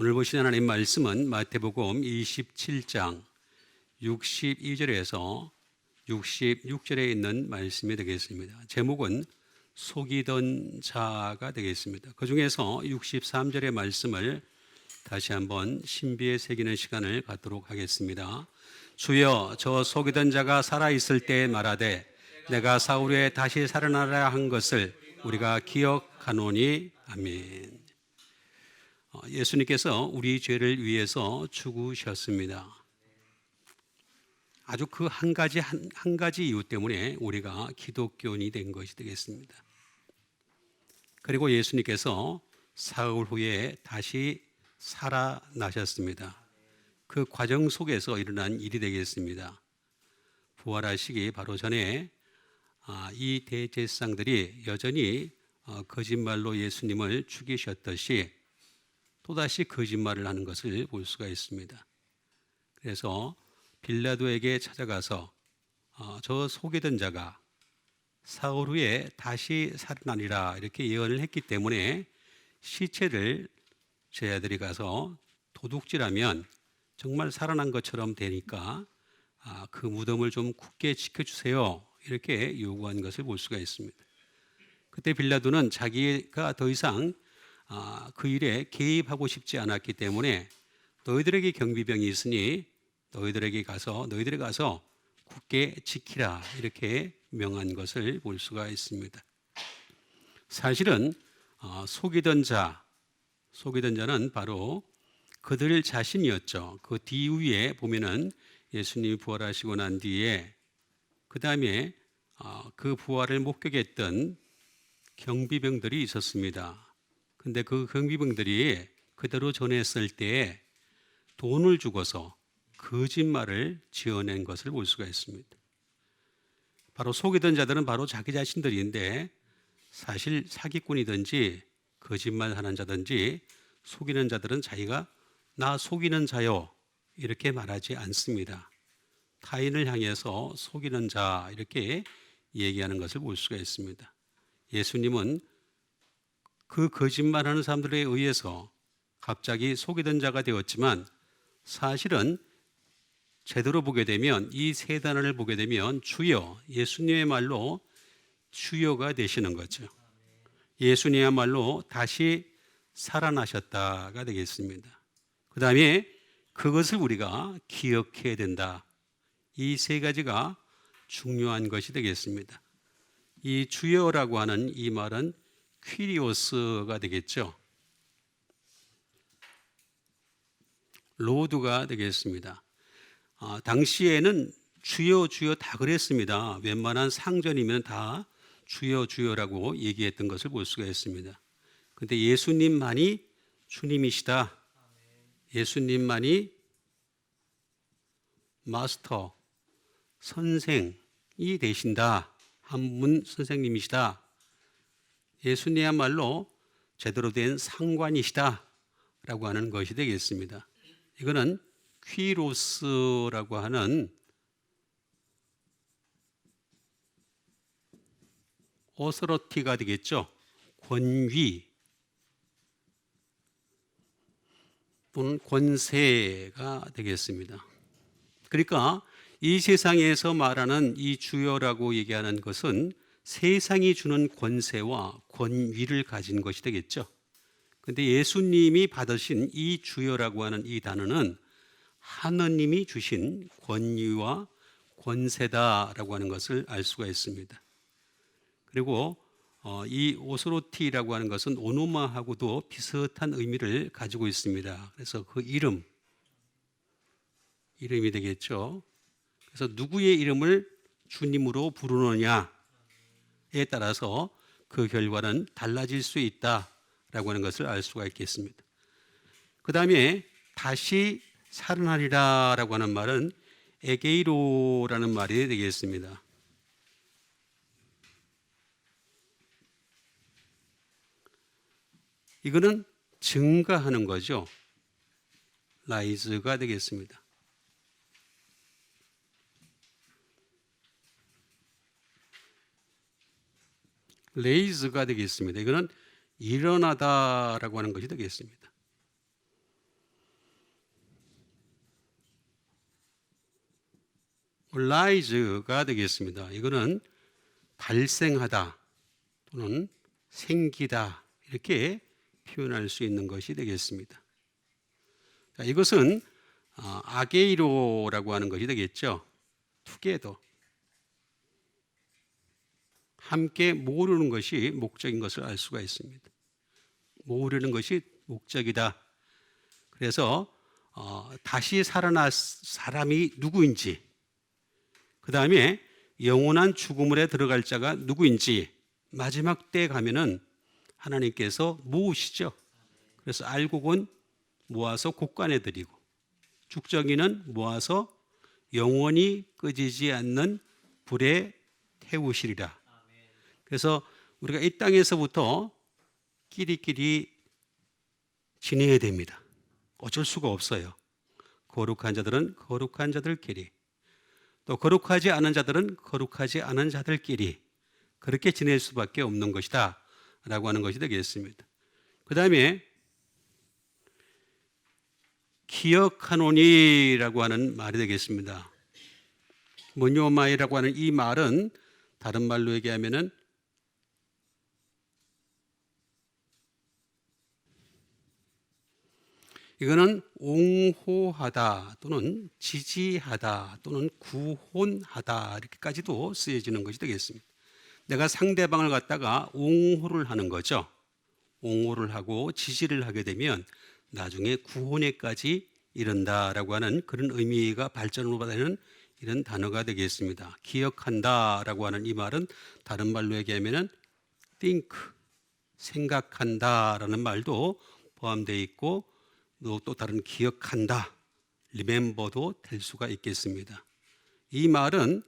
오늘 보신 하나님 말씀은 마태복음 27장 62절에서 66절에 있는 말씀이 되겠습니다. 제목은 속이던 자가 되겠습니다. 그 중에서 63절의 말씀을 다시 한번 신비에 새기는 시간을 갖도록 하겠습니다. 주여, 저 속이던 자가 살아있을 때 말하되 내가 사흘 후에 다시 살아나라 한 것을 우리가 기억하노니. 아멘. 예수님께서 우리 죄를 위해서 죽으셨습니다. 아주 그 한 가지 이유 때문에 우리가 기독교인이 된 것이 되겠습니다. 그리고 예수님께서 사흘 후에 다시 살아나셨습니다. 그 과정 속에서 일어난 일이 되겠습니다. 부활하시기 바로 전에 이 대제사장들이 여전히 거짓말로 예수님을 죽이셨듯이 또다시 거짓말을 하는 것을 볼 수가 있습니다. 그래서 빌라도에게 찾아가서 저 속이던 자가 사흘 후에 다시 살아나리라 이렇게 예언을 했기 때문에 시체를 제자들이 가서 도둑질하면 정말 살아난 것처럼 되니까 그 무덤을 좀 굳게 지켜주세요 이렇게 요구한 것을 볼 수가 있습니다. 그때 빌라도는 자기가 더 이상 그 일에 개입하고 싶지 않았기 때문에 너희들에게 경비병이 있으니 너희들이 가서 굳게 지키라 이렇게 명한 것을 볼 수가 있습니다. 사실은 속이던 자는 바로 그들 자신이었죠. 그 뒤위에 보면은 예수님이 부활하시고 난 뒤에 그 다음에 그 부활을 목격했던 경비병들이 있었습니다. 근데 그 경비병들이 그대로 전했을 때 돈을 주고서 거짓말을 지어낸 것을 볼 수가 있습니다. 바로 속이던 자들은 바로 자기 자신들인데 사실 사기꾼이든지 거짓말하는 자든지 속이는 자들은 자기가 나 속이는 자요 이렇게 말하지 않습니다. 타인을 향해서 속이는 자 이렇게 얘기하는 것을 볼 수가 있습니다. 예수님은 그 거짓말하는 사람들에 의해서 갑자기 속이던 자가 되었지만 사실은 제대로 보게 되면 이 세 단어를 보게 되면 주여, 예수님의 말로 주여가 되시는 거죠. 예수님야말로 다시 살아나셨다가 되겠습니다. 그 다음에 그것을 우리가 기억해야 된다. 이 세 가지가 중요한 것이 되겠습니다. 이 주여라고 하는 이 말은 퀴리오스가 되겠죠. 로드가 되겠습니다. 당시에는 주여 주여 다 그랬습니다. 웬만한 상전이면 다 주여 주여라고 얘기했던 것을 볼 수가 있습니다. 그런데 예수님만이 주님이시다. 예수님만이 마스터, 선생이 되신다. 한 분 선생님이시다. 예수님야말로 제대로 된 상관이시다 라고 하는 것이 되겠습니다. 이거는 퀴로스라고 하는 오서러티가 되겠죠. 권위 또는 권세가 되겠습니다. 그러니까 이 세상에서 말하는 이 주여라고 얘기하는 것은 세상이 주는 권세와 권위를 가진 것이 되겠죠. 그런데 예수님이 받으신 이 주여라고 하는 이 단어는 하느님이 주신 권위와 권세다라고 하는 것을 알 수가 있습니다. 그리고 이 오스로티라고 하는 것은 오노마하고도 비슷한 의미를 가지고 있습니다. 그래서 그 이름이 되겠죠. 그래서 누구의 이름을 주님으로 부르느냐에 따라서 그 결과는 달라질 수 있다라고 하는 것을 알 수가 있겠습니다. 그 다음에 다시 살아나리라 라고 하는 말은 에게이로라는 말이 되겠습니다. 이거는 증가하는 거죠. 라이즈가 되겠습니다. 레이즈가 되겠습니다. 이거는 일어나다라고 하는 것이 되겠습니다. rise가 되겠습니다. 이거는 발생하다 또는 생기다 이렇게 표현할 수 있는 것이 되겠습니다. 자, 이것은 아게이로라고 하는 것이 되겠죠. together. 함께 모으는 것이 목적인 것을 알 수가 있습니다. 모으려는 것이 목적이다. 그래서 다시 살아날 사람이 누구인지, 그 다음에 영원한 죽음에 들어갈 자가 누구인지 마지막 때에 가면은 하나님께서 모으시죠. 그래서 알곡은 모아서 곡간에 드리고 죽정이는 모아서 영원히 꺼지지 않는 불에 태우시리라. 그래서 우리가 이 땅에서부터 끼리끼리 지내야 됩니다. 어쩔 수가 없어요. 거룩한 자들은 거룩한 자들끼리, 또 거룩하지 않은 자들은 거룩하지 않은 자들끼리 그렇게 지낼 수밖에 없는 것이다 라고 하는 것이 되겠습니다. 그 다음에 기억하노니라고 하는 말이 되겠습니다. 모뇨마이라고 하는 이 말은 다른 말로 얘기하면은 이거는 옹호하다 또는 지지하다 또는 구혼하다 이렇게까지도 쓰여지는 것이 되겠습니다. 내가 상대방을 갖다가 옹호를 하는 거죠. 옹호를 하고 지지를 하게 되면 나중에 구혼에까지 이른다라고 하는 그런 의미가 발전으로 받는 이런 단어가 되겠습니다. 기억한다라고 하는 이 말은 다른 말로 얘기하면은 think, 생각한다라는 말도 포함되어 있고 또 다른 기억한다, remember도 될 수가 있겠습니다. 이 말은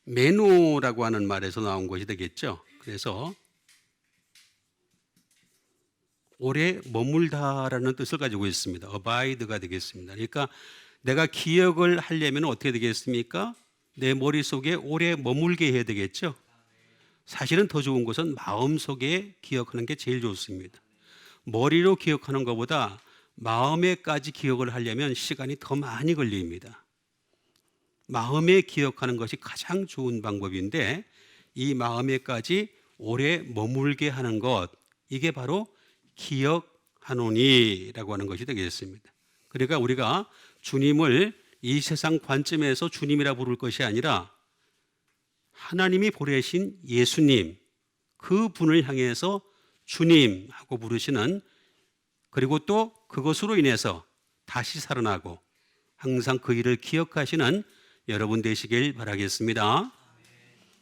메노라고 하는 말에서 나온 것이 되겠죠. 그래서 오래 머물다라는 뜻을 가지고 있습니다. abide가 되겠습니다. 그러니까 내가 기억을 하려면 어떻게 되겠습니까? 내 머릿속에 오래 머물게 해야 되겠죠. 사실은 더 좋은 것은 마음속에 기억하는 게 제일 좋습니다. 머리로 기억하는 것보다 마음에까지 기억을 하려면 시간이 더 많이 걸립니다. 마음에 기억하는 것이 가장 좋은 방법인데 이 마음에까지 오래 머물게 하는 것, 이게 바로 기억하노니라고 하는 것이 되겠습니다. 그러니까 우리가 주님을 이 세상 관점에서 주님이라 부를 것이 아니라 하나님이 보내신 예수님, 그 분을 향해서 주님 하고 부르시는, 그리고 또 그것으로 인해서 다시 살아나고 항상 그 일을 기억하시는 여러분 되시길 바라겠습니다.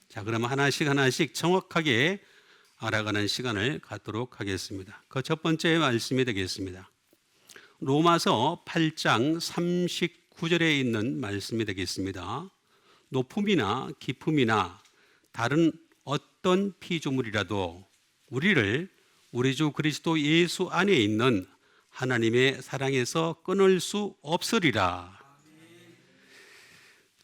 자, 그러면 하나씩 정확하게 알아가는 시간을 갖도록 하겠습니다. 그 첫 번째 말씀이 되겠습니다. 로마서 8장 39절에 있는 말씀이 되겠습니다. 높음이나 깊음이나 다른 어떤 피조물이라도 우리를 우리 주 그리스도 예수 안에 있는 하나님의 사랑에서 끊을 수 없으리라.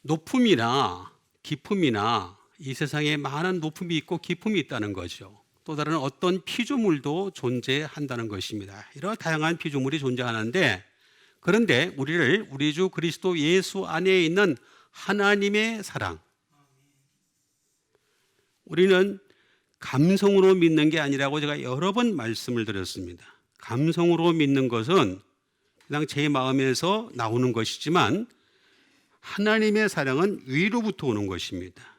높음이나 깊음이나 이 세상에 많은 높음이 있고 깊음이 있다는 거죠. 또 다른 어떤 피조물도 존재한다는 것입니다. 이런 다양한 피조물이 존재하는데, 그런데 우리를 우리 주 그리스도 예수 안에 있는 하나님의 사랑, 우리는 감성으로 믿는 게 아니라고 제가 여러 번 말씀을 드렸습니다. 감성으로 믿는 것은 그냥 제 마음에서 나오는 것이지만 하나님의 사랑은 위로부터 오는 것입니다.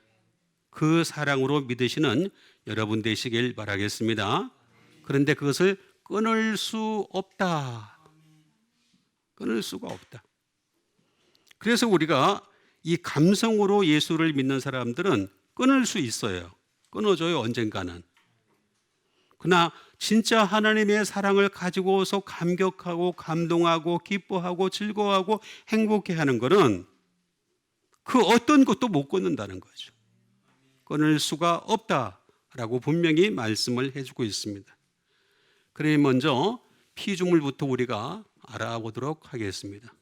그 사랑으로 믿으시는 여러분 되시길 바라겠습니다. 그런데 그것을 끊을 수 없다. 끊을 수가 없다. 그래서 우리가 이 감성으로 예수를 믿는 사람들은 끊을 수 있어요. 끊어져요, 언젠가는. 그러나 진짜 하나님의 사랑을 가지고서 감격하고 감동하고 기뻐하고 즐거워하고 행복해하는 것은 그 어떤 것도 못 끊는다는 거죠. 끊을 수가 없다라고 분명히 말씀을 해주고 있습니다. 그러니 먼저 피조물부터 우리가 알아보도록 하겠습니다.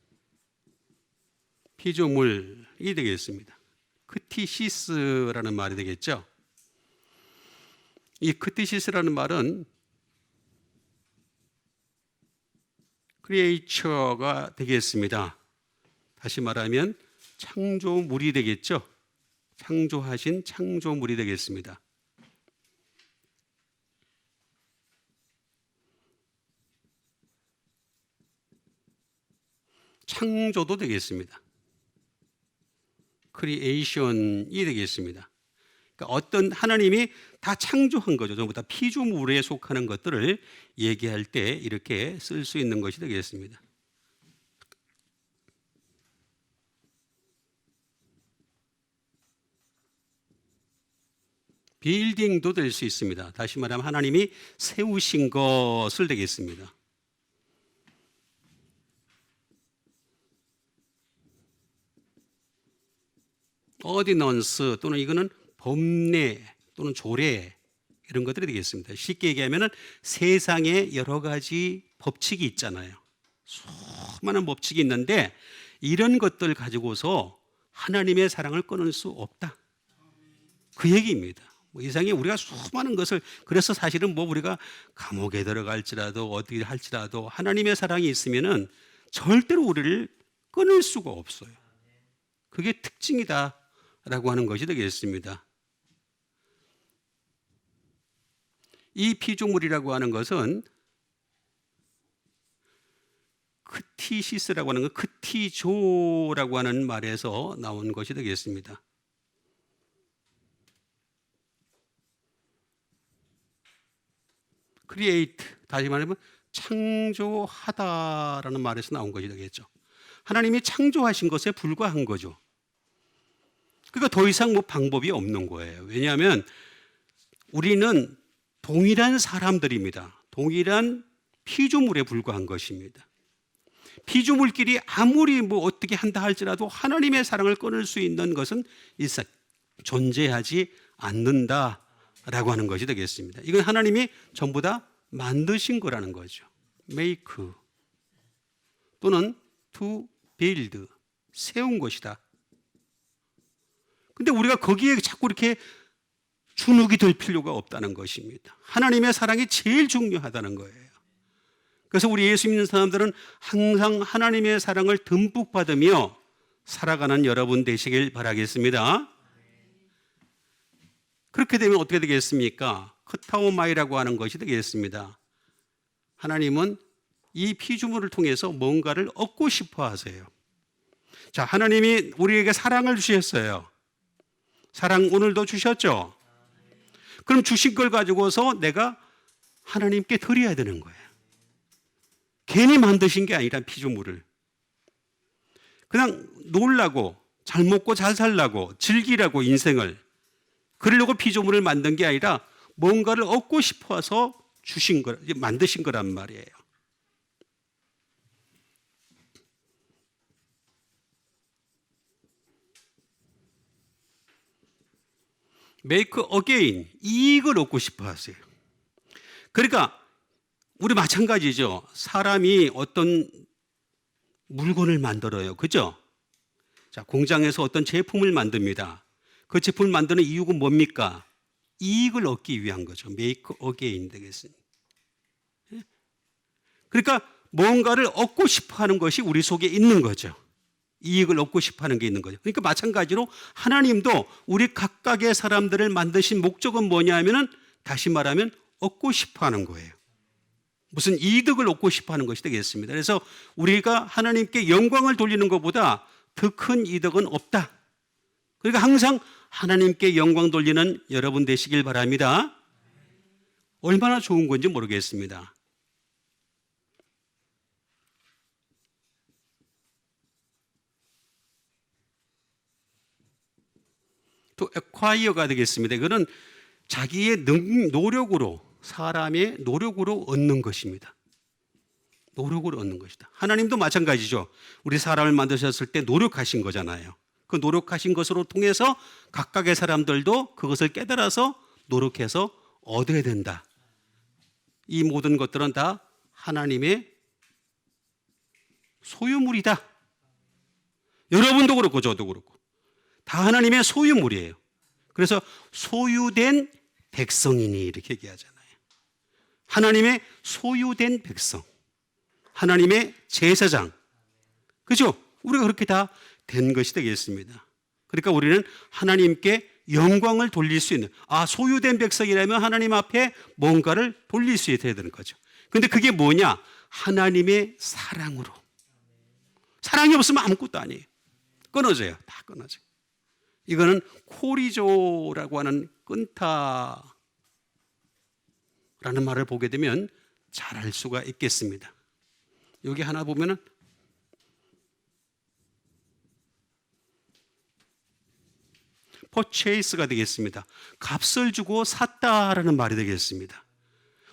피조물이 되겠습니다. 크티시스라는 말이 되겠죠. 이 크티시스라는 말은 크리에이처가 되겠습니다. 다시 말하면 창조물이 되겠죠. 창조하신 창조물이 되겠습니다. 창조도 되겠습니다. 크리에이션이 되겠습니다. 그러니까 어떤 하나님이 다 창조한 거죠. 전부 다 피조물에 속하는 것들을 얘기할 때 이렇게 쓸 수 있는 것이 되겠습니다. 빌딩도 될 수 있습니다. 다시 말하면 하나님이 세우신 것을 되겠습니다. 어디넌스 또는 이거는 법례 또는 조례 이런 것들이 되겠습니다. 쉽게 얘기하면 세상에 여러 가지 법칙이 있잖아요. 수많은 법칙이 있는데 이런 것들 가지고서 하나님의 사랑을 끊을 수 없다. 그 얘기입니다. 이상에 우리가 수많은 것을 그래서 사실은 우리가 감옥에 들어갈지라도 어떻게 할지라도 하나님의 사랑이 있으면은 절대로 우리를 끊을 수가 없어요. 그게 특징이다라고 하는 것이 되겠습니다. 이 피조물이라고 하는 것은 크티시스라고 하는 것, 크티조라고 하는 말에서 나온 것이 되겠습니다. 크리에이트, 다시 말하면 창조하다라는 말에서 나온 것이 되겠죠. 하나님이 창조하신 것에 불과한 거죠. 그러니까 더 이상 방법이 없는 거예요. 왜냐하면 우리는 동일한 사람들입니다. 동일한 피조물에 불과한 것입니다. 피조물끼리 아무리 어떻게 한다 할지라도 하나님의 사랑을 끊을 수 있는 것은 일상 존재하지 않는다라고 하는 것이 되겠습니다. 이건 하나님이 전부 다 만드신 거라는 거죠. make 또는 to build 세운 것이다. 근데 우리가 거기에 자꾸 이렇게 주눅이 될 필요가 없다는 것입니다. 하나님의 사랑이 제일 중요하다는 거예요. 그래서 우리 예수 믿는 사람들은 항상 하나님의 사랑을 듬뿍 받으며 살아가는 여러분 되시길 바라겠습니다. 그렇게 되면 어떻게 되겠습니까? 크타오마이라고 하는 것이 되겠습니다. 하나님은 이 피조물을 통해서 뭔가를 얻고 싶어 하세요. 자, 하나님이 우리에게 사랑을 주셨어요. 사랑 오늘도 주셨죠? 그럼 주신 걸 가지고서 내가 하나님께 드려야 되는 거예요. 괜히 만드신 게 아니라 피조물을. 그냥 놀라고 잘 먹고 잘 살라고 즐기라고 인생을 그러려고 피조물을 만든 게 아니라 뭔가를 얻고 싶어서 주신 거, 만드신 거란 말이에요. make again 이익을 얻고 싶어 하세요. 그러니까 우리 마찬가지죠. 사람이 어떤 물건을 만들어요. 그죠? 자, 공장에서 어떤 제품을 만듭니다. 그 제품을 만드는 이유가 뭡니까? 이익을 얻기 위한 거죠. make again 되겠습니다. 그러니까 뭔가를 얻고 싶어 하는 것이 우리 속에 있는 거죠. 이익을 얻고 싶어 하는 게 있는 거죠. 그러니까 마찬가지로 하나님도 우리 각각의 사람들을 만드신 목적은 뭐냐 하면은 다시 말하면 얻고 싶어 하는 거예요. 무슨 이득을 얻고 싶어 하는 것이 되겠습니다. 그래서 우리가 하나님께 영광을 돌리는 것보다 더 큰 이득은 없다. 그러니까 항상 하나님께 영광 돌리는 여러분 되시길 바랍니다. 얼마나 좋은 건지 모르겠습니다. 또 acquire가 되겠습니다. 이거는 자기의 노력으로 사람의 노력으로 얻는 것입니다. 노력으로 얻는 것이다. 하나님도 마찬가지죠. 우리 사람을 만드셨을 때 노력하신 거잖아요. 그 노력하신 것으로 통해서 각각의 사람들도 그것을 깨달아서 노력해서 얻어야 된다. 이 모든 것들은 다 하나님의 소유물이다. 여러분도 그렇고 저도 그렇고 다 하나님의 소유물이에요. 그래서 소유된 백성이니 이렇게 얘기하잖아요. 하나님의 소유된 백성. 하나님의 제사장. 그죠? 우리가 그렇게 다 된 것이 되겠습니다. 그러니까 우리는 하나님께 영광을 돌릴 수 있는, 소유된 백성이라면 하나님 앞에 뭔가를 돌릴 수 있어야 되는 거죠. 근데 그게 뭐냐? 하나님의 사랑으로. 사랑이 없으면 아무것도 아니에요. 끊어져요. 다 끊어져요. 이거는 코리조라고 하는 끈타라는 말을 보게 되면 잘 알 수가 있겠습니다. 여기 하나 보면은 purchase가 되겠습니다. 값을 주고 샀다라는 말이 되겠습니다.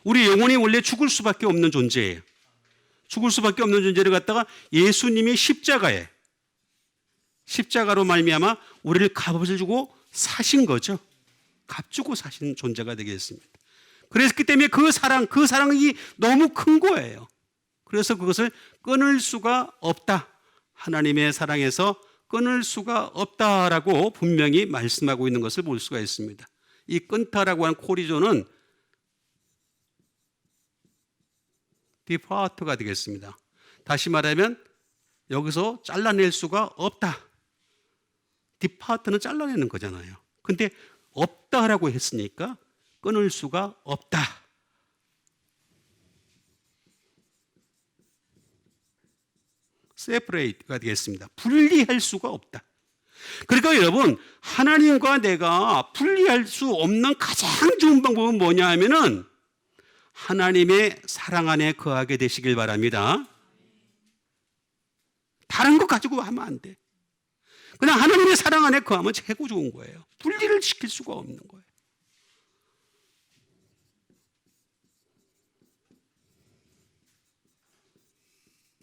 우리 영혼이 원래 죽을 수밖에 없는 존재예요. 죽을 수밖에 없는 존재를 갖다가 예수님이 십자가로 말미암아 우리를 값을 주고 사신 거죠. 값 주고 사신 존재가 되겠습니다. 그랬기 때문에 그 사랑이 너무 큰 거예요. 그래서 그것을 끊을 수가 없다. 하나님의 사랑에서 끊을 수가 없다라고 분명히 말씀하고 있는 것을 볼 수가 있습니다. 이 끊다라고 하는 코리조는 디파트가 되겠습니다. 다시 말하면 여기서 잘라낼 수가 없다. 디파트는 잘라내는 거잖아요. 근데 없다라고 했으니까 끊을 수가 없다. separate가 되겠습니다. 분리할 수가 없다. 그러니까 여러분, 하나님과 내가 분리할 수 없는 가장 좋은 방법은 뭐냐 하면은 하나님의 사랑 안에 거하게 되시길 바랍니다. 다른 거 가지고 하면 안 돼. 그냥 하나님의 사랑 안에 거하면 최고 좋은 거예요. 분리를 시킬 수가 없는 거예요.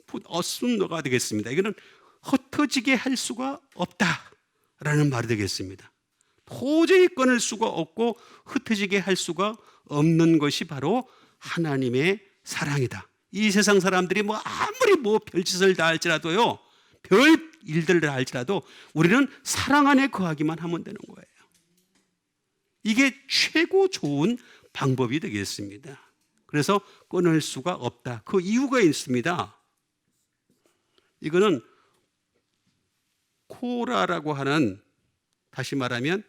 put asunder가 되겠습니다. 이거는 흩어지게 할 수가 없다라는 말이 되겠습니다. 도저히 끊을 수가 없고 흩어지게 할 수가 없는 것이 바로 하나님의 사랑이다. 이 세상 사람들이 아무리 별짓을 다 할지라도요, 별 일들을 다 할지라도 우리는 사랑 안에 거하기만 하면 되는 거예요. 이게 최고 좋은 방법이 되겠습니다. 그래서 끊을 수가 없다. 그 이유가 있습니다. 이거는 코라라고 하는, 다시 말하면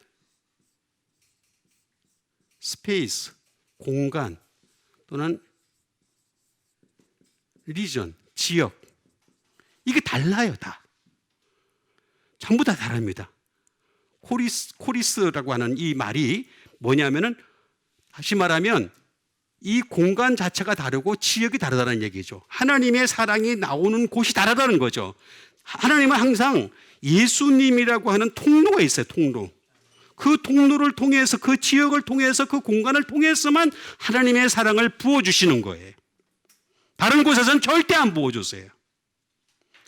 스페이스, 공간 또는 리전, 지역, 이게 달라요. 다 전부 다 다릅니다. 코리스라고 하는 이 말이 뭐냐면은, 다시 말하면 이 공간 자체가 다르고 지역이 다르다는 얘기죠. 하나님의 사랑이 나오는 곳이 다르다는 거죠. 하나님은 항상 예수님이라고 하는 통로가 있어요. 통로. 그 통로를 통해서, 그 지역을 통해서, 그 공간을 통해서만 하나님의 사랑을 부어주시는 거예요. 다른 곳에서는 절대 안 부어주세요.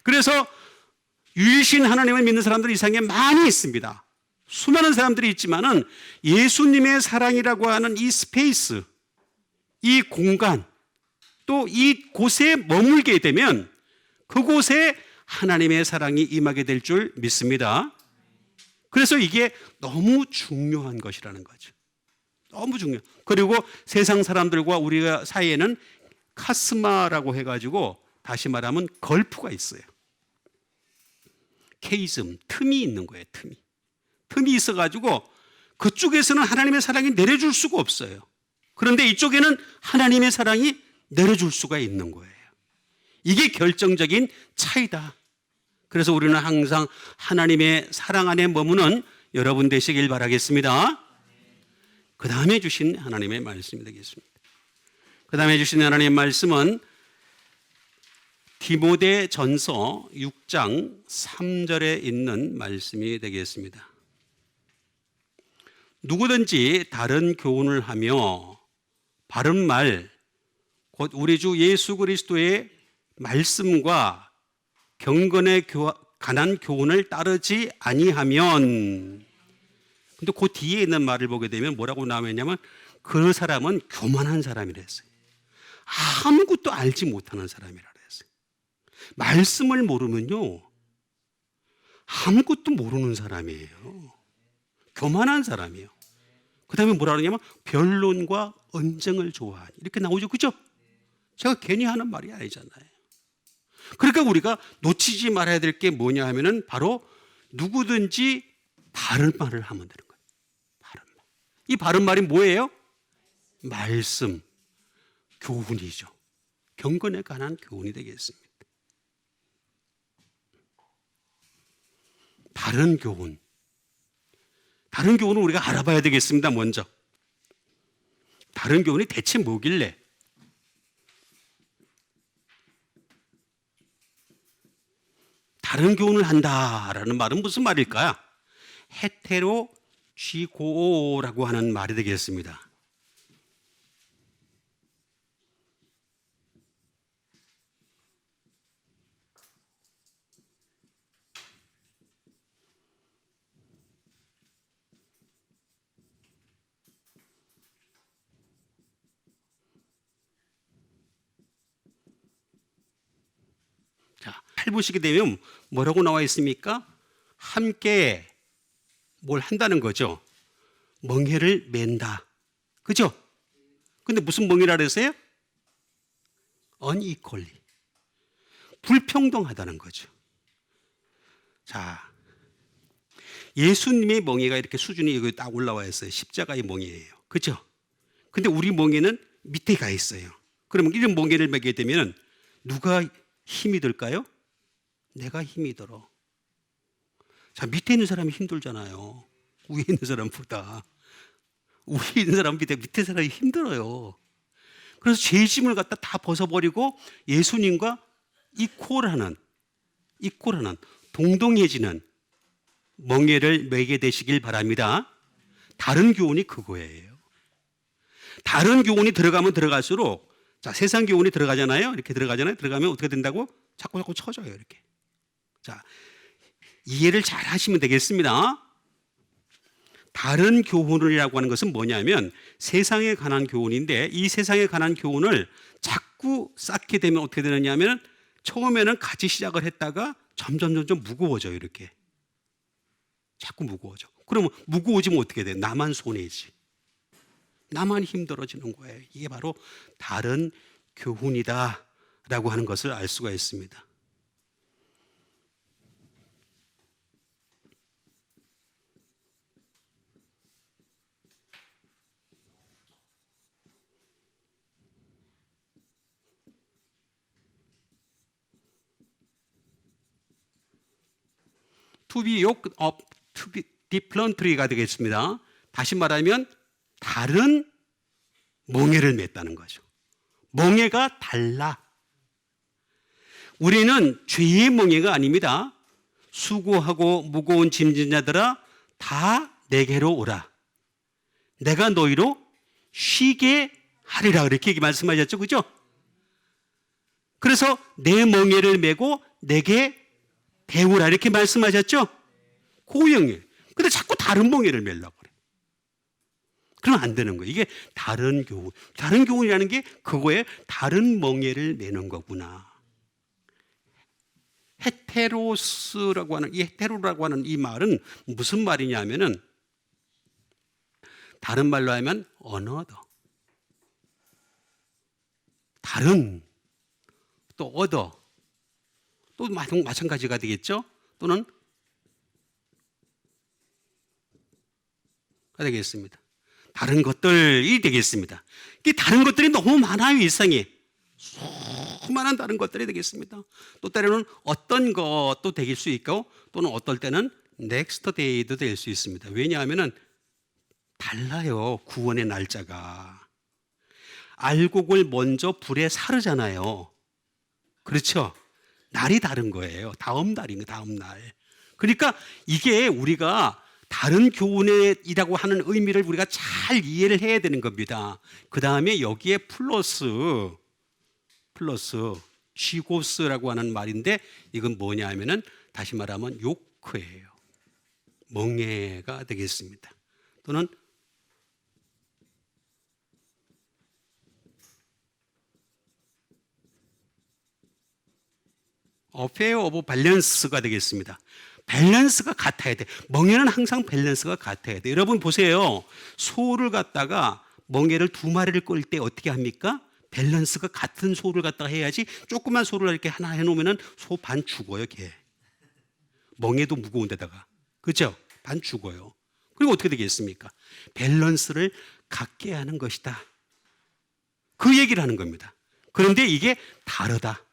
그래서 유일신 하나님을 믿는 사람들이 이 세상에 많이 있습니다. 수많은 사람들이 있지만은 예수님의 사랑이라고 하는 이 스페이스, 이 공간, 또 이 곳에 머물게 되면 그곳에 하나님의 사랑이 임하게 될 줄 믿습니다. 그래서 이게 너무 중요한 것이라는 거죠. 너무 중요. 그리고 세상 사람들과 우리가 사이에는 카스마라고 해가지고, 다시 말하면 걸프가 있어요. 케이즘, 틈이 있는 거예요. 틈이 있어가지고 그쪽에서는 하나님의 사랑이 내려줄 수가 없어요. 그런데 이쪽에는 하나님의 사랑이 내려줄 수가 있는 거예요. 이게 결정적인 차이다. 그래서 우리는 항상 하나님의 사랑 안에 머무는 여러분 되시길 바라겠습니다. 그 다음에 주신 하나님의 말씀이 되겠습니다. 그 다음에 주신 하나님의 말씀은 디모데 전서 6장 3절에 있는 말씀이 되겠습니다. 누구든지 다른 교훈을 하며 바른 말, 곧 우리 주 예수 그리스도의 말씀과 경건에 관한 교훈을 따르지 아니하면, 근데 그 뒤에 있는 말을 보게 되면 뭐라고 나오냐면, 그 사람은 교만한 사람이랬어요. 아무것도 알지 못하는 사람이라 그랬어요. 말씀을 모르면요, 아무것도 모르는 사람이에요. 교만한 사람이에요. 그 다음에 뭐라 그러냐면 변론과 언쟁을 좋아하니, 이렇게 나오죠. 그죠? 제가 괜히 하는 말이 아니잖아요. 그러니까 우리가 놓치지 말아야 될 게 뭐냐 하면은 바로 누구든지 바른 말을 하면 되는 거예요. 바른 말. 이 바른 말이 뭐예요? 말씀, 교훈이죠. 경건에 관한 교훈이 되겠습니다. 바른 교훈. 다른 교훈은 우리가 알아봐야 되겠습니다. 먼저. 다른 교훈이 대체 뭐길래? 다른 교훈을 한다라는 말은 무슨 말일까요? 헤테로 쥐고라고 하는 말이 되겠습니다. 자, 8보시게 되면 뭐라고 나와 있습니까? 함께 뭘 한다는 거죠. 멍에를 맨다. 그죠? 근데 무슨 멍이라 그랬어요? unequally. 불평등하다는 거죠. 자, 예수님의 멍에가 이렇게 수준이 여기 딱 올라와 있어요. 십자가의 멍에예요. 그죠? 근데 우리 멍에는 밑에 가 있어요. 그러면 이런 멍에를 매게 되면 누가 힘이 들까요? 내가 힘이 들어. 자, 밑에 있는 사람이 힘들잖아요. 위에 있는 사람보다. 위에 있는 사람 밑에 사람이 힘들어요. 그래서 죄짐을 갖다 다 벗어버리고 예수님과 이퀄하는 동등해지는 멍에를 매게 되시길 바랍니다. 다른 교훈이 그거예요. 다른 교훈이 들어가면 들어갈수록, 자, 세상 교훈이 들어가잖아요. 이렇게 들어가잖아요. 들어가면 어떻게 된다고? 자꾸 쳐져요. 이렇게. 자, 이해를 잘 하시면 되겠습니다. 다른 교훈이라고 하는 것은 뭐냐면 세상에 관한 교훈인데, 이 세상에 관한 교훈을 자꾸 쌓게 되면 어떻게 되느냐면 처음에는 같이 시작을 했다가 점점 무거워져요. 이렇게. 자꾸 무거워져. 그러면 무거워지면 어떻게 돼? 나만 손해지. 나만 힘들어지는 거예요. 이게 바로 다른 교훈이다라고 하는 것을 알 수가 있습니다. To be yoked up to be differently가 되겠습니다. 다시 말하면 다른 멍에를 맸다는 거죠. 멍에가 달라. 우리는 죄의 멍에가 아닙니다. 수고하고 무거운 짐진 자들아 다 내게로 오라. 내가 너희로 쉬게 하리라. 이렇게 말씀하셨죠. 그죠? 그래서 내 멍에를 메고 내게 배우라. 이렇게 말씀하셨죠? 고영이에요. 근데 자꾸 다른 멍에를 메려고 그래. 그러면 안 되는 거예요. 이게 다른 교훈. 다른 교훈이라는 게 그거에 다른 멍에를 메는 거구나. 헤테로스라고 하는, 이 헤테로라고 하는 이 말은 무슨 말이냐면은 다른 말로 하면 another. 다른, 또 other. 또 마찬가지가 되겠죠? 또는 되겠습니다. 다른 것들이 되겠습니다. 이 다른 것들이 너무 많아요, 일상에. 수많은 다른 것들이 되겠습니다. 또 때로는 어떤 것도 될 수 있고, 또는 어떨 때는 next day도 될 수 있습니다. 왜냐하면 달라요, 구원의 날짜가. 알곡을 먼저 불에 사르잖아요. 그렇죠? 날이 다른 거예요. 다음 날인 거예요. 다음 날. 그러니까 이게 우리가 다른 교훈이라고 하는 의미를 우리가 잘 이해를 해야 되는 겁니다. 그 다음에 여기에 플러스 쉬고스라고 하는 말인데, 이건 뭐냐 하면은 다시 말하면 요크예요. 멍에가 되겠습니다. 또는 어페어 오브 밸런스가 되겠습니다. 밸런스가 같아야 돼. 멍에는 항상 밸런스가 같아야 돼. 여러분 보세요. 소를 갖다가 멍에를 2마리를 끌 때 어떻게 합니까? 밸런스가 같은 소를 갖다가 해야지. 조그만 소를 이렇게 하나 해놓으면 소 반 죽어요. 개 멍에도 무거운데다가, 그렇죠? 반 죽어요. 그리고 어떻게 되겠습니까? 밸런스를 갖게 하는 것이다, 그 얘기를 하는 겁니다. 그런데 이게 다르다,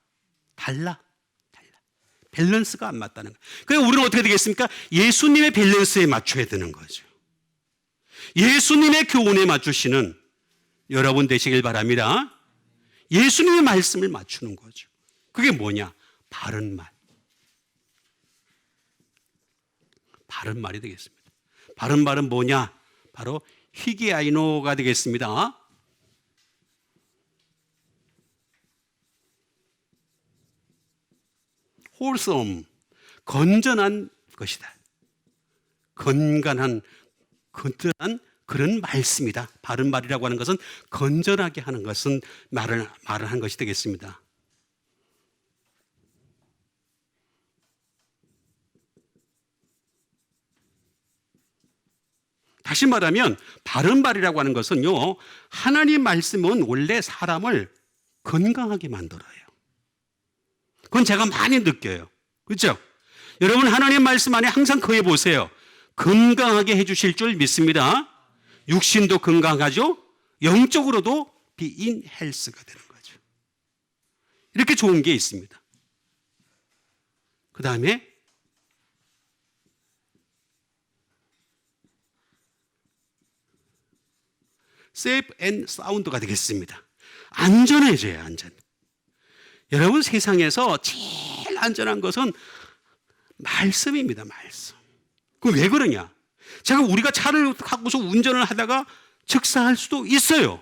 달라. 밸런스가 안 맞다는 거예요. 그래서 우리는 어떻게 되겠습니까? 예수님의 밸런스에 맞춰야 되는 거죠. 예수님의 교훈에 맞추시는 여러분 되시길 바랍니다. 예수님의 말씀을 맞추는 거죠. 그게 뭐냐? 바른 말. 바른 말이 되겠습니다. 바른 말은 뭐냐? 바로 히기아이노가 되겠습니다. wholesome, 건전한 것이다. 건전한 그런 말씀이다. 바른 말이라고 하는 것은 건전하게 하는 것은 말을 한 것이 되겠습니다. 다시 말하면 바른 말이라고 하는 것은요, 하나님 말씀은 원래 사람을 건강하게 만들어요. 그건 제가 많이 느껴요. 그렇죠? 여러분 하나님 말씀 안에 항상 거해 보세요. 건강하게 해주실 줄 믿습니다. 육신도 건강하죠. 영적으로도 be in health가 되는 거죠. 이렇게 좋은 게 있습니다. 그 다음에 safe and sound가 되겠습니다. 안전해져요. 안전. 여러분 세상에서 제일 안전한 것은 말씀입니다. 말씀. 그럼 왜 그러냐? 우리가 차를 갖고서 운전을 하다가 즉사할 수도 있어요.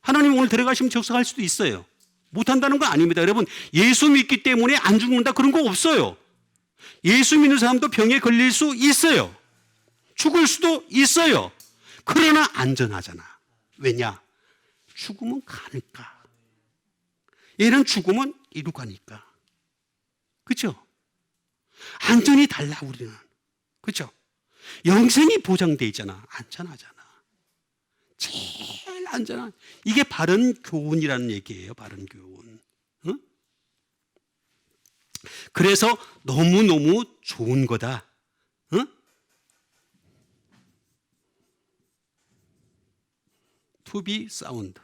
하나님 오늘 데려가시면 즉사할 수도 있어요. 못한다는 건 아닙니다. 여러분 예수 믿기 때문에 안 죽는다 그런 거 없어요. 예수 믿는 사람도 병에 걸릴 수 있어요. 죽을 수도 있어요. 그러나 안전하잖아. 왜냐? 죽으면 가니까. 얘는 죽으면 이루 가니까. 그렇죠? 안전이 달라 우리는. 그렇죠? 영생이 보장돼 있잖아. 안전하잖아. 제일 안전한 이게 바른 교훈이라는 얘기예요. 바른 교훈. 응? 그래서 너무너무 좋은 거다. 응? To be sound.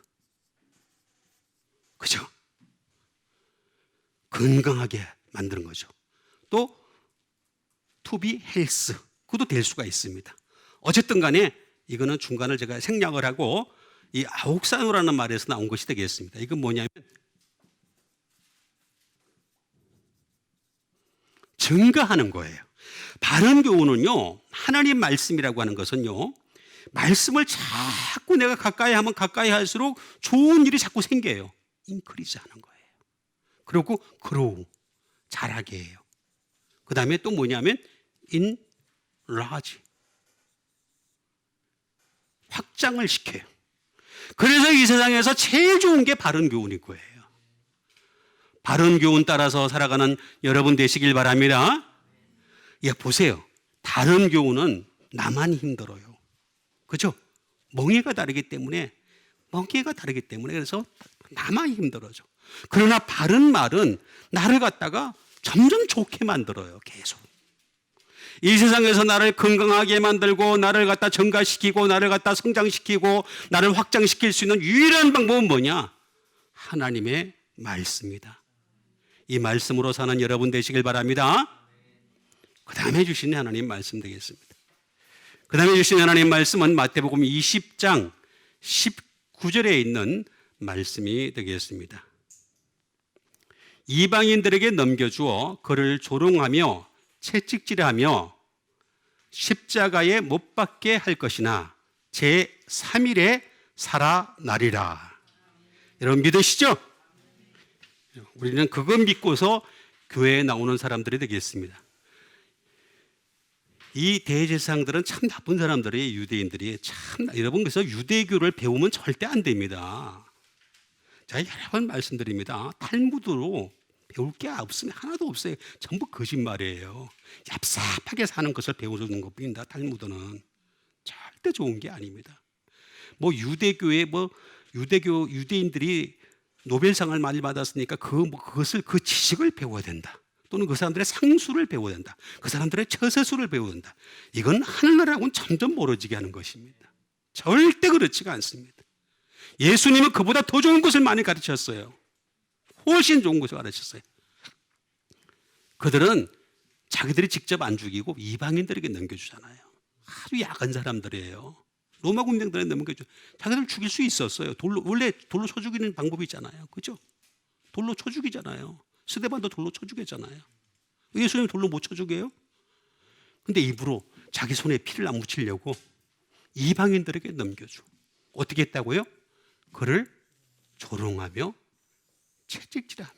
그죠? 건강하게 만드는 거죠. 또 to be health. 그것도 될 수가 있습니다. 어쨌든 간에 이거는 중간을 제가 생략을 하고 이 아옥사노라는 말에서 나온 것이 되겠습니다. 이건 뭐냐면 증거하는 거예요. 바른 교훈은요, 하나님 말씀이라고 하는 것은요, 말씀을 자꾸 내가 가까이 하면 가까이 할수록 좋은 일이 자꾸 생겨요. 인크리즈 하는 거예요. 그리고 grow, 자라게 해요. 그 다음에 또 뭐냐면 enlarge, 확장을 시켜요. 그래서 이 세상에서 제일 좋은 게 바른 교훈일 거예요. 바른 교훈 따라서 살아가는 여러분 되시길 바랍니다. 예, 보세요. 다른 교훈은 나만 힘들어요. 그죠? 멍에가 다르기 때문에 그래서 나만 힘들어져. 그러나 바른 말은 나를 갖다가 점점 좋게 만들어요. 계속. 이 세상에서 나를 건강하게 만들고 나를 갖다 증가시키고 나를 갖다 성장시키고 나를 확장시킬 수 있는 유일한 방법은 뭐냐? 하나님의 말씀이다. 이 말씀으로 사는 여러분 되시길 바랍니다. 그 다음에 주신 하나님 말씀 되겠습니다. 그 다음에 주신 하나님 말씀은 마태복음 20장 19절에 있는 말씀이 되겠습니다. 이방인들에게 넘겨주어 그를 조롱하며 채찍질하며 십자가에 못 박게 할 것이나 제3일에 살아나리라. 여러분 믿으시죠? 우리는 그거 믿고서 교회에 나오는 사람들이 되겠습니다. 이 대제사장들은 참 나쁜 사람들이에요. 유대인들이 참. 여러분 그래서 유대교를 배우면 절대 안 됩니다. 제가 여러 번 말씀드립니다. 탈무드로 배울 게 없으면 하나도 없어요. 전부 거짓말이에요. 얍삽하게 사는 것을 배우는 것뿐입니다. 탈무드는 절대 좋은 게 아닙니다. 뭐 유대교의 뭐 유대인들이 노벨상을 많이 받았으니까 그 지식을 배워야 된다. 또는 그 사람들의 상수를 배워야 된다. 그 사람들의 처세술을 배워야 된다. 이건 하늘나라하고는 점점 멀어지게 하는 것입니다. 절대 그렇지가 않습니다. 예수님은 그보다 더 좋은 것을 많이 가르쳤어요. 훨씬 좋은 것을 가르쳤어요. 그들은 자기들이 직접 안 죽이고 이방인들에게 넘겨주잖아요. 아주 야한 사람들이에요. 로마 군병들에 넘겨줘. 자기들 죽일 수 있었어요. 원래 돌로 쳐 죽이는 방법이 있잖아요. 그죠? 돌로 쳐 죽이잖아요. 스데반도 돌로 쳐 죽였잖아요. 예수님 돌로 못 쳐 죽여요? 근데 입으로 자기 손에 피를 안 묻히려고 이방인들에게 넘겨줘. 어떻게 했다고요? 그를 조롱하며 채찍질하며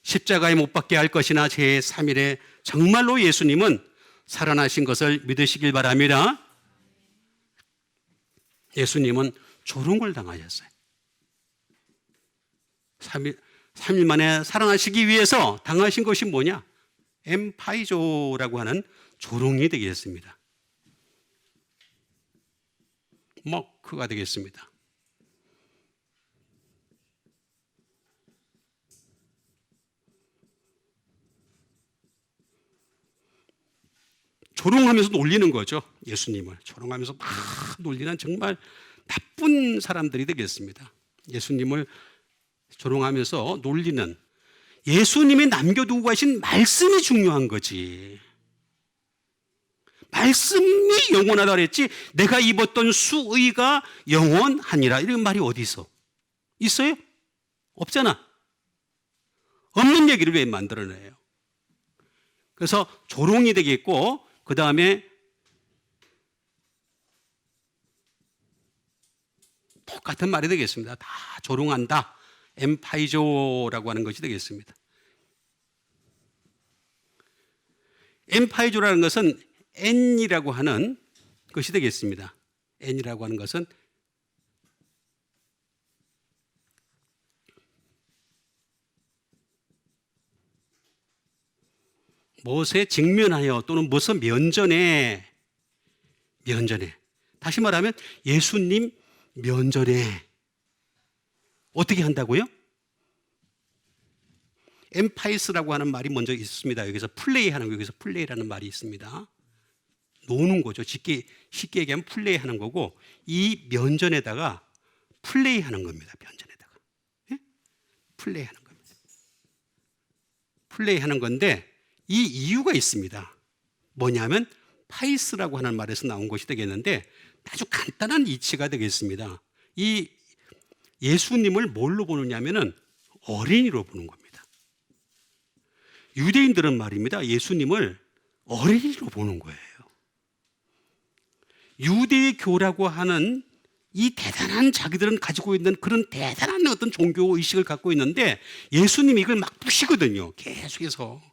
십자가에 못 박게 할 것이나 제3일에 정말로 예수님은 살아나신 것을 믿으시길 바랍니다. 예수님은 조롱을 당하셨어요. 3일 만에 살아나시기 위해서 당하신 것이 뭐냐? 엠파이조라고 하는 조롱이 되겠습니다. 머크가 되겠습니다. 조롱하면서 놀리는 거죠. 예수님을 조롱하면서 막 놀리는 정말 나쁜 사람들이 되겠습니다. 예수님을 조롱하면서 놀리는, 예수님이 남겨두고 가신 말씀이 중요한 거지. 말씀이 영원하다 그랬지 내가 입었던 수의가 영원하니라 이런 말이 어디 있어요? 없잖아. 없는 얘기를 왜 만들어내요? 그래서 조롱이 되겠고, 그 다음에 똑같은 말이 되겠습니다. 다 조롱한다. 엠파이조라고 하는 것이 되겠습니다. 엠파이조라는 것은 N이라고 하는 것이 되겠습니다. N이라고 하는 것은 무엇에 직면하여 또는 무엇을 면전에, 다시 말하면 예수님 면전에 어떻게 한다고요? 엠파이스라고 하는 말이 먼저 있습니다. 여기서 플레이하는 거, 여기서 플레이라는 말이 있습니다. 노는 거죠. 쉽게 얘기하면 플레이하는 거고, 이 면전에다가 플레이하는 겁니다. 면전에다가. 예? 플레이하는 겁니다. 플레이하는 건데 이 이유가 있습니다. 뭐냐면 파이스라고 하는 말에서 나온 것이 되겠는데 아주 간단한 이치가 되겠습니다. 이 예수님을 뭘로 보느냐면은 어린이로 보는 겁니다. 유대인들은 말입니다. 예수님을 어린이로 보는 거예요. 유대교라고 하는 이 대단한, 자기들은 가지고 있는 그런 대단한 어떤 종교 의식을 갖고 있는데 예수님이 이걸 막 푸시거든요. 계속해서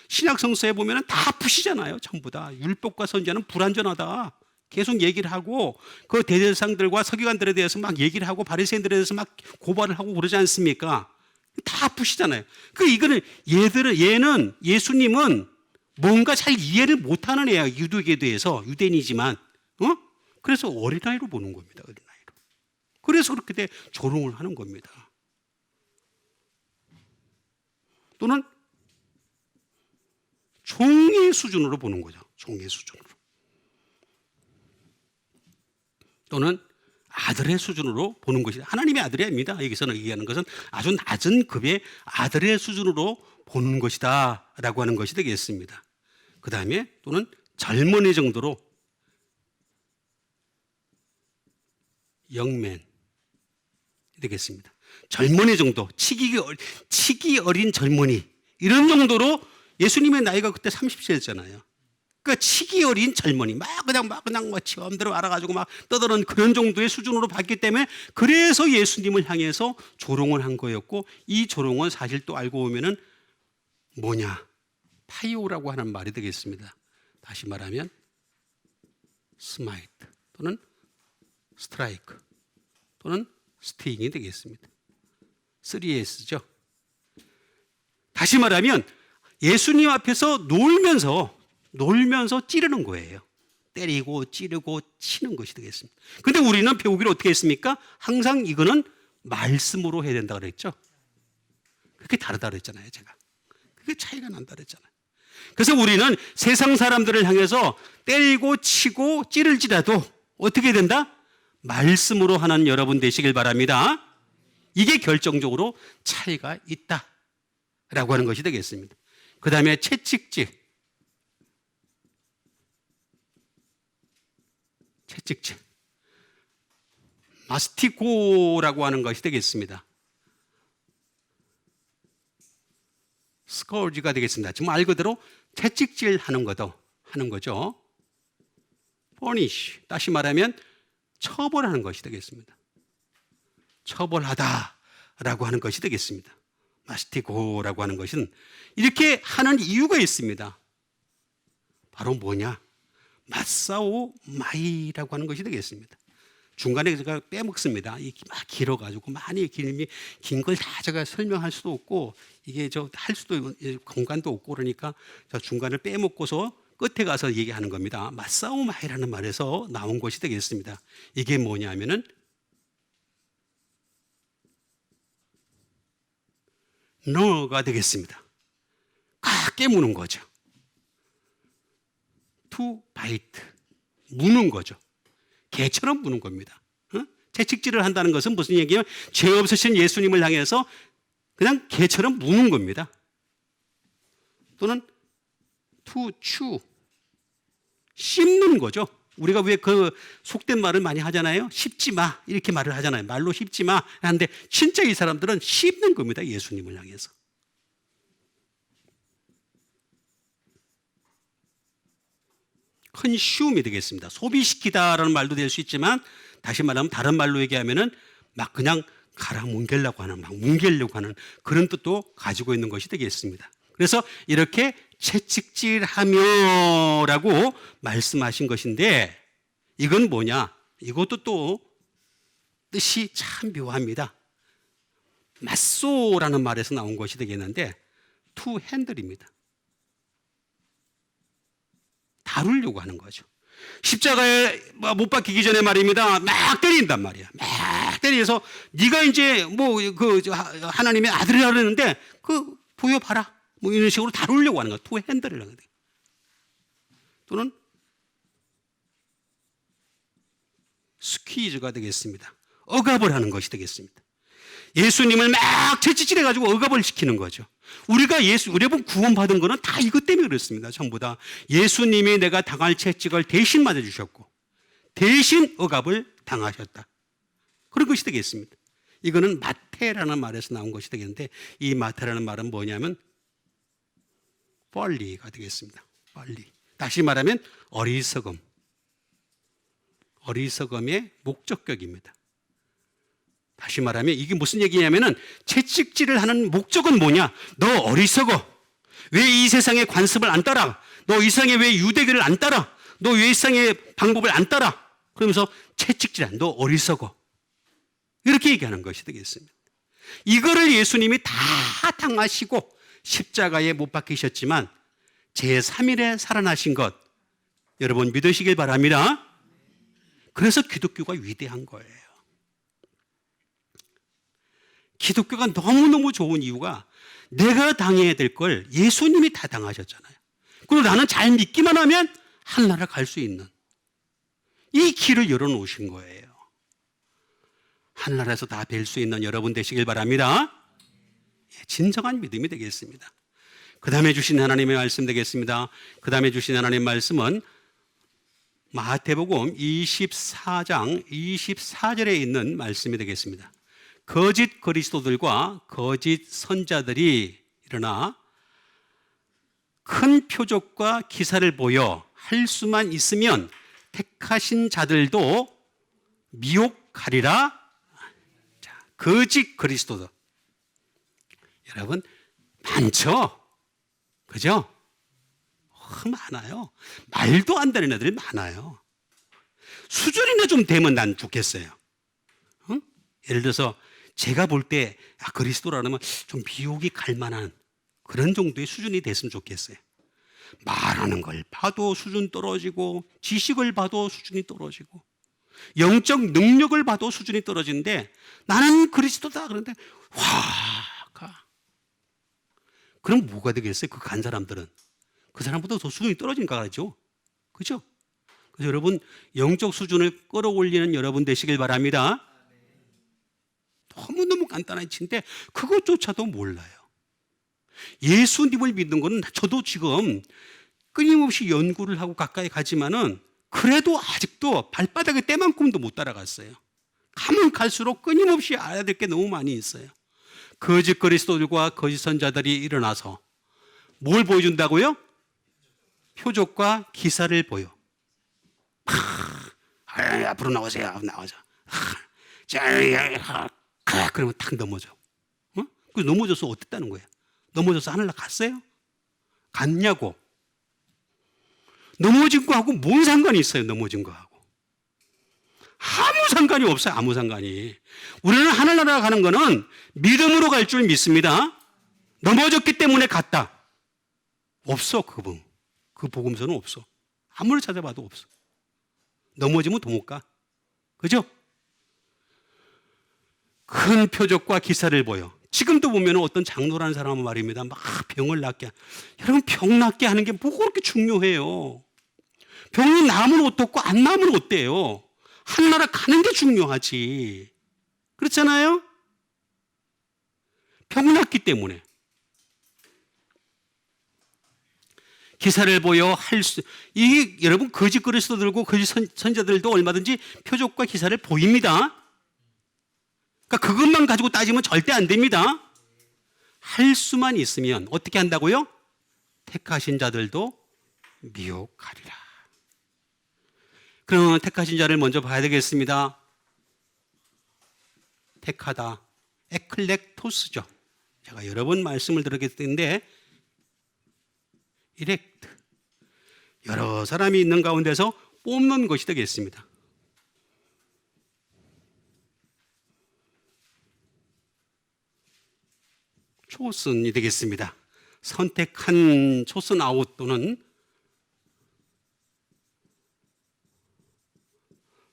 신약 성서에 보면 다 푸시잖아요. 전부 다 율법과 선지자는 불완전하다 계속 얘기를 하고, 그 대제사장들과 서기관들에 대해서 막 얘기를 하고 바리새인들에 대해서 막 고발을 하고 그러지 않습니까? 다 푸시잖아요. 이거는 얘는 예수님은 뭔가 잘 이해를 못하는 애야. 유대교에 대해서, 유대인이지만 그래서 어린아이로 보는 겁니다. 어린아이로. 그래서 그렇게 조롱을 하는 겁니다. 또는 종의 수준으로 보는 거죠. 종의 수준으로. 또는 아들의 수준으로 보는 것이다. 하나님의 아들이 아닙니다. 여기서는 얘기하는 것은 아주 낮은 급의 아들의 수준으로 보는 것이다 라고 하는 것이 되겠습니다. 그 다음에 또는 젊은이 정도로, 영맨 되겠습니다. 젊은이 정도, 치기 어린 젊은이, 이런 정도로. 예수님의 나이가 그때 30세였잖아요. 그러니까 치기 어린 젊은이, 그냥 지엄대로 알아가지고 막 떠드는 그런 정도의 수준으로 봤기 때문에, 그래서 예수님을 향해서 조롱을 한 거였고, 이 조롱은 사실 또 알고 보면은 뭐냐, 파이오라고 하는 말이 되겠습니다. 다시 말하면 스마이트 또는 스트라이크 또는 스팅이 되겠습니다. 3S죠. 다시 말하면 예수님 앞에서 놀면서 찌르는 거예요. 때리고 찌르고 치는 것이 되겠습니다. 근데 우리는 배우기를 어떻게 했습니까? 항상 이거는 말씀으로 해야 된다 그랬죠. 그렇게 다르다 그랬잖아요, 제가. 그게 차이가 난다 그랬잖아요. 그래서 우리는 세상 사람들을 향해서 때리고 치고 찌를지라도 어떻게 된다? 말씀으로 하는 여러분 되시길 바랍니다. 이게 결정적으로 차이가 있다라고 하는 것이 되겠습니다. 그 다음에 채찍질. 마스티고라고 하는 것이 되겠습니다. 스코지가 되겠습니다. 지금 말 그대로 채찍질 하는 거죠. punish, 다시 말하면 처벌하는 것이 되겠습니다. 처벌하다라고 하는 것이 되겠습니다. 마스티고라고 하는 것은 이렇게 하는 이유가 있습니다. 바로 뭐냐? 맞사오 마이라고 하는 것이 되겠습니다. 중간에 제가 빼먹습니다. 이게 막 길어가지고 많이 긴 걸 다 제가 설명할 수도 없고 이게 할 수도 공간도 없고 그러니까 중간을 빼먹고서 끝에 가서 얘기하는 겁니다. 맞사오 마이라는 말에서 나온 것이 되겠습니다. 이게 뭐냐면은 너가 되겠습니다. 깨무는 거죠. to bite, 무는 거죠. 개처럼 무는 겁니다. 채찍질을 한다는 것은 무슨 얘기예요? 죄 없으신 예수님을 향해서 그냥 개처럼 무는 겁니다. 또는 to chew, 씹는 거죠. 우리가 왜 그 속된 말을 많이 하잖아요. 씹지 마 이렇게 말을 하잖아요. 말로 씹지 마 하는데 진짜 이 사람들은 씹는 겁니다. 예수님을 향해서. 컨슘이 되겠습니다. 소비시키다라는 말도 될 수 있지만 다시 말하면 다른 말로 얘기하면은 막 그냥 갈아 뭉개려고 하는, 막 뭉개려고 하는 그런 뜻도 가지고 있는 것이 되겠습니다. 그래서 이렇게 채찍질하며라고 말씀하신 것인데 이건 뭐냐? 이것도 또 뜻이 참 묘합니다. 맞소라는 말에서 나온 것이 되겠는데 to handle입니다. 다루려고 하는 거죠. 십자가에 못 박히기 전에 말입니다. 막 때린단 말이야. 막 때려서 네가 이제 하나님의 아들이라 그러는데 보여봐라. 이런 식으로 다루려고 하는 거야. 투 핸들을 하는 거야. 또는 스퀴즈가 되겠습니다. 억압을 하는 것이 되겠습니다. 예수님을 막 채찍질해가지고 억압을 시키는 거죠. 우리가 여러분 구원받은 거는 다 이것 때문에 그렇습니다. 전부 다 예수님이 내가 당할 채찍을 대신 맞아주셨고 대신 억압을 당하셨다. 그런 것이 되겠습니다. 이거는 마태라는 말에서 나온 것이 되겠는데 이 마태라는 말은 뭐냐면 뻘리가 되겠습니다. 뻘리. 다시 말하면 어리석음의 목적격입니다. 다시 말하면 이게 무슨 얘기냐면은 채찍질을 하는 목적은 뭐냐? 너 어리석어. 왜 이 세상의 관습을 안 따라? 너 이 세상에 왜 유대교를 안 따라? 너 왜 이 세상의 방법을 안 따라? 그러면서 채찍질한 너 어리석어. 이렇게 얘기하는 것이 되겠습니다. 이거를 예수님이 다 당하시고 십자가에 못 박히셨지만 제3일에 살아나신 것 여러분 믿으시길 바랍니다. 그래서 기독교가 위대한 거예요. 기독교가 너무너무 좋은 이유가 내가 당해야 될 걸 예수님이 다 당하셨잖아요. 그리고 나는 잘 믿기만 하면 하늘나라 갈 수 있는 이 길을 열어놓으신 거예요. 하늘나라에서 다 뵐 수 있는 여러분 되시길 바랍니다. 진정한 믿음이 되겠습니다. 그 다음에 주신 하나님의 말씀 되겠습니다. 그 다음에 주신 하나님의 말씀은 마태복음 24장 24절에 있는 말씀이 되겠습니다. 거짓 그리스도들과 거짓 선자들이 일어나 큰 표적과 기사를 보여 할 수만 있으면 택하신 자들도 미혹하리라. 자, 거짓 그리스도들 여러분 많죠? 그죠? 많아요. 말도 안 되는 애들이 많아요. 수준이나 좀 되면 난 좋겠어요. 응? 예를 들어서 제가 볼 때 그리스도라면 좀 미혹이 갈 만한 그런 정도의 수준이 됐으면 좋겠어요. 말하는 걸 봐도 수준 떨어지고, 지식을 봐도 수준이 떨어지고, 영적 능력을 봐도 수준이 떨어지는데 나는 그리스도다 그런데 가. 그럼 뭐가 되겠어요? 그 간 사람들은 그 사람보다 더 수준이 떨어지니까 가죠. 그죠? 그래서 여러분, 영적 수준을 끌어올리는 여러분 되시길 바랍니다. 너무너무 간단한 이치인데 그것조차도 몰라요. 예수님을 믿는 건 저도 지금 끊임없이 연구를 하고 가까이 가지만은 그래도 아직도 발바닥에 때만큼도 못 따라갔어요. 가면 갈수록 끊임없이 알아야 될 게 너무 많이 있어요. 거짓 그리스도들과 거짓 선자들이 일어나서 뭘 보여준다고요? 표적과 기사를 보여. 앞으로 나오세요. 나오자. 그러면 탁 넘어져. 그래서 넘어져서 어땠다는 거예요? 넘어져서 하늘로 갔어요? 갔냐고. 넘어진 거하고 뭔 상관이 있어요? 넘어진 거하고 아무 상관이 없어요. 아무 상관이. 우리는 하늘나라 가는 거는 믿음으로 갈 줄 믿습니다. 넘어졌기 때문에 갔다. 없어. 그 복음서는 없어. 아무리 찾아봐도 없어. 넘어지면 더 못 가. 그죠? 큰 표적과 기사를 보여. 지금도 보면 어떤 장로라는 사람은 말입니다. 막 병을 낫게. 여러분, 병 낫게 하는 게 뭐가 그렇게 중요해요? 병이 나으면 어떻고 안 나으면 어때요? 하늘나라 가는 게 중요하지. 그렇잖아요? 병 낫기 때문에. 기사를 보여 이게 여러분, 거짓 그리스도들고 거짓 선자들도 얼마든지 표적과 기사를 보입니다. 그러니까 그것만 가지고 따지면 절대 안 됩니다. 할 수만 있으면 어떻게 한다고요? 택하신 자들도 미혹하리라. 그러면 택하신 자를 먼저 봐야 되겠습니다. 택하다, 에클렉토스죠. 제가 여러 번 말씀을 드렸는데 이렉트, 여러 사람이 있는 가운데서 뽑는 것이 되겠습니다. 초선이 되겠습니다. 선택한 초선 아웃 또는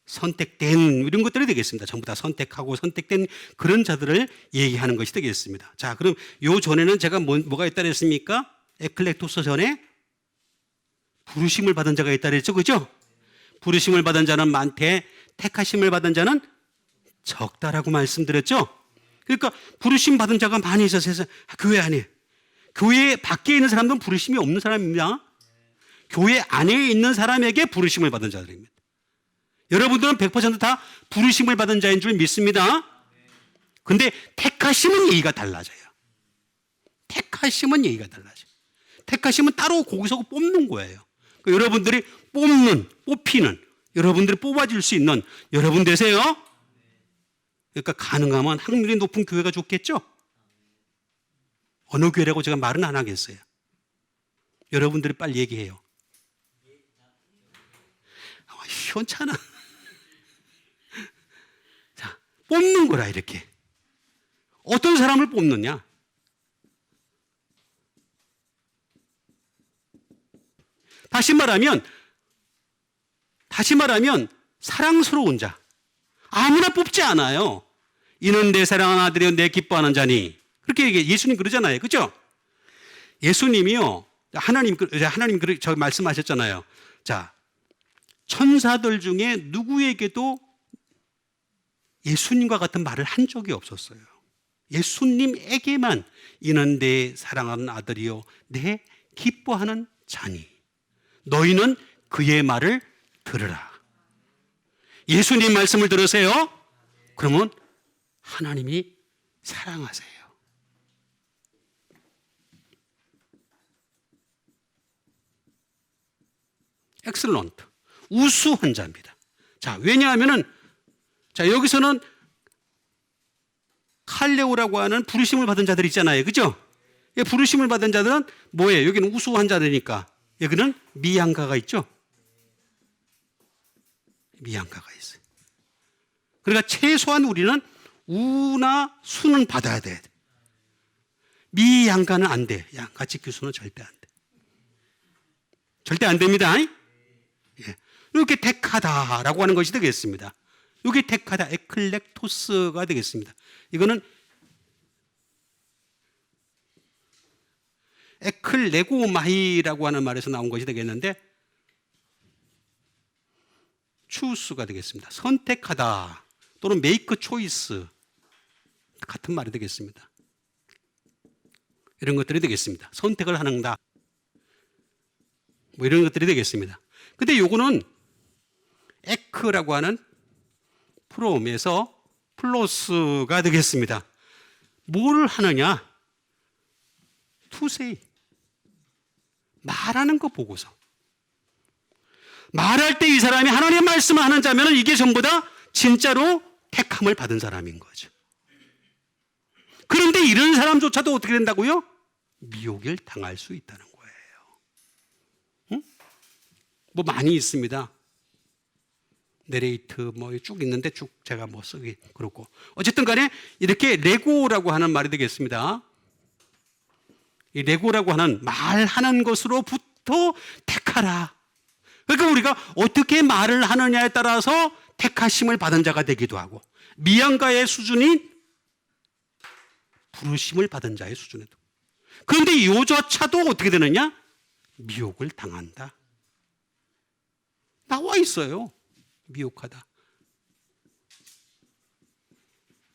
선택된 이런 것들이 되겠습니다. 전부 다 선택하고 선택된 그런 자들을 얘기하는 것이 되겠습니다. 자, 그럼 요 전에는 제가 뭐가 있다 그랬습니까? 에클렉토스 전에 부르심을 받은 자가 있다 그랬죠. 그죠? 부르심을 받은 자는 많되 택하심을 받은 자는 적다라고 말씀드렸죠. 그러니까 부르심 받은 자가 많이 있어서 교회 안에, 교회 밖에 있는 사람들은 부르심이 없는 사람입니다. 교회 안에 있는 사람에게 부르심을 받은 자들입니다. 여러분들은 100% 다 부르심을 받은 자인 줄 믿습니다. 근데 택하심은 얘기가 달라져요. 택하심은 얘기가 달라져요. 택하심은 따로 거기서 뽑는 거예요. 그러니까 여러분들이 뽑히는, 여러분들이 뽑아질 수 있는 여러분 되세요. 그러니까 가능하면 확률이 높은 교회가 좋겠죠? 어느 교회라고 제가 말은 안 하겠어요. 여러분들이 빨리 얘기해요. 시원찮아. 자, 뽑는 거라 이렇게. 어떤 사람을 뽑느냐? 다시 말하면 사랑스러운 자. 아무나 뽑지 않아요. 이는 내 사랑하는 아들이요 내 기뻐하는 자니. 그렇게 예수님 그러잖아요. 그죠? 예수님이요. 하나님 저 말씀하셨잖아요. 자, 천사들 중에 누구에게도 예수님과 같은 말을 한 적이 없었어요. 예수님에게만 이는 내 사랑하는 아들이요 내 기뻐하는 자니. 너희는 그의 말을 들으라. 예수님 말씀을 들으세요. 그러면 하나님이 사랑하세요. 엑셀런트, 우수한 자입니다. 자, 왜냐하면은 자, 여기서는 칼레오라고 하는 부르심을 받은 자들이 있잖아요. 그죠? 부르심을 받은 자들은 뭐예요? 여기는 우수한 자들이니까 여기는 미양가가 있죠. 미양가가 있어요. 그러니까 최소한 우리는 우나 수는 받아야 돼. 미양가는 안 돼. 양가 지킬 수는 절대 안 돼. 절대 안 됩니다. 예. 이렇게 택하다라고 하는 것이 되겠습니다. 이게 택하다, 에클렉토스가 되겠습니다. 이거는 에클레고마이라고 하는 말에서 나온 것이 되겠는데 추스가 되겠습니다. 선택하다 또는 make choice 같은 말이 되겠습니다. 이런 것들이 되겠습니다. 선택을 하는다. 뭐 이런 것들이 되겠습니다. 근데 요거는 에크라고 하는 프롬에서 플러스가 되겠습니다. 뭘 하느냐? to say. 말하는 거 보고서. 말할 때 이 사람이 하나님의 말씀을 하는 자면 이게 전부 다 진짜로 택함을 받은 사람인 거죠. 그런데 이런 사람조차도 어떻게 된다고요? 미혹을 당할 수 있다는 거예요. 응? 뭐 많이 있습니다. 내레이트 뭐 쭉 있는데 쭉 제가 뭐 쓰기 그렇고 어쨌든 간에 이렇게 레고라고 하는 말이 되겠습니다. 이 레고라고 하는 말하는 것으로부터 택하라. 그러니까 우리가 어떻게 말을 하느냐에 따라서 택하심을 받은 자가 되기도 하고 미안가의 수준이 부르심을 받은 자의 수준에도. 그런데 이조차도 어떻게 되느냐? 미혹을 당한다. 나와 있어요. 미혹하다.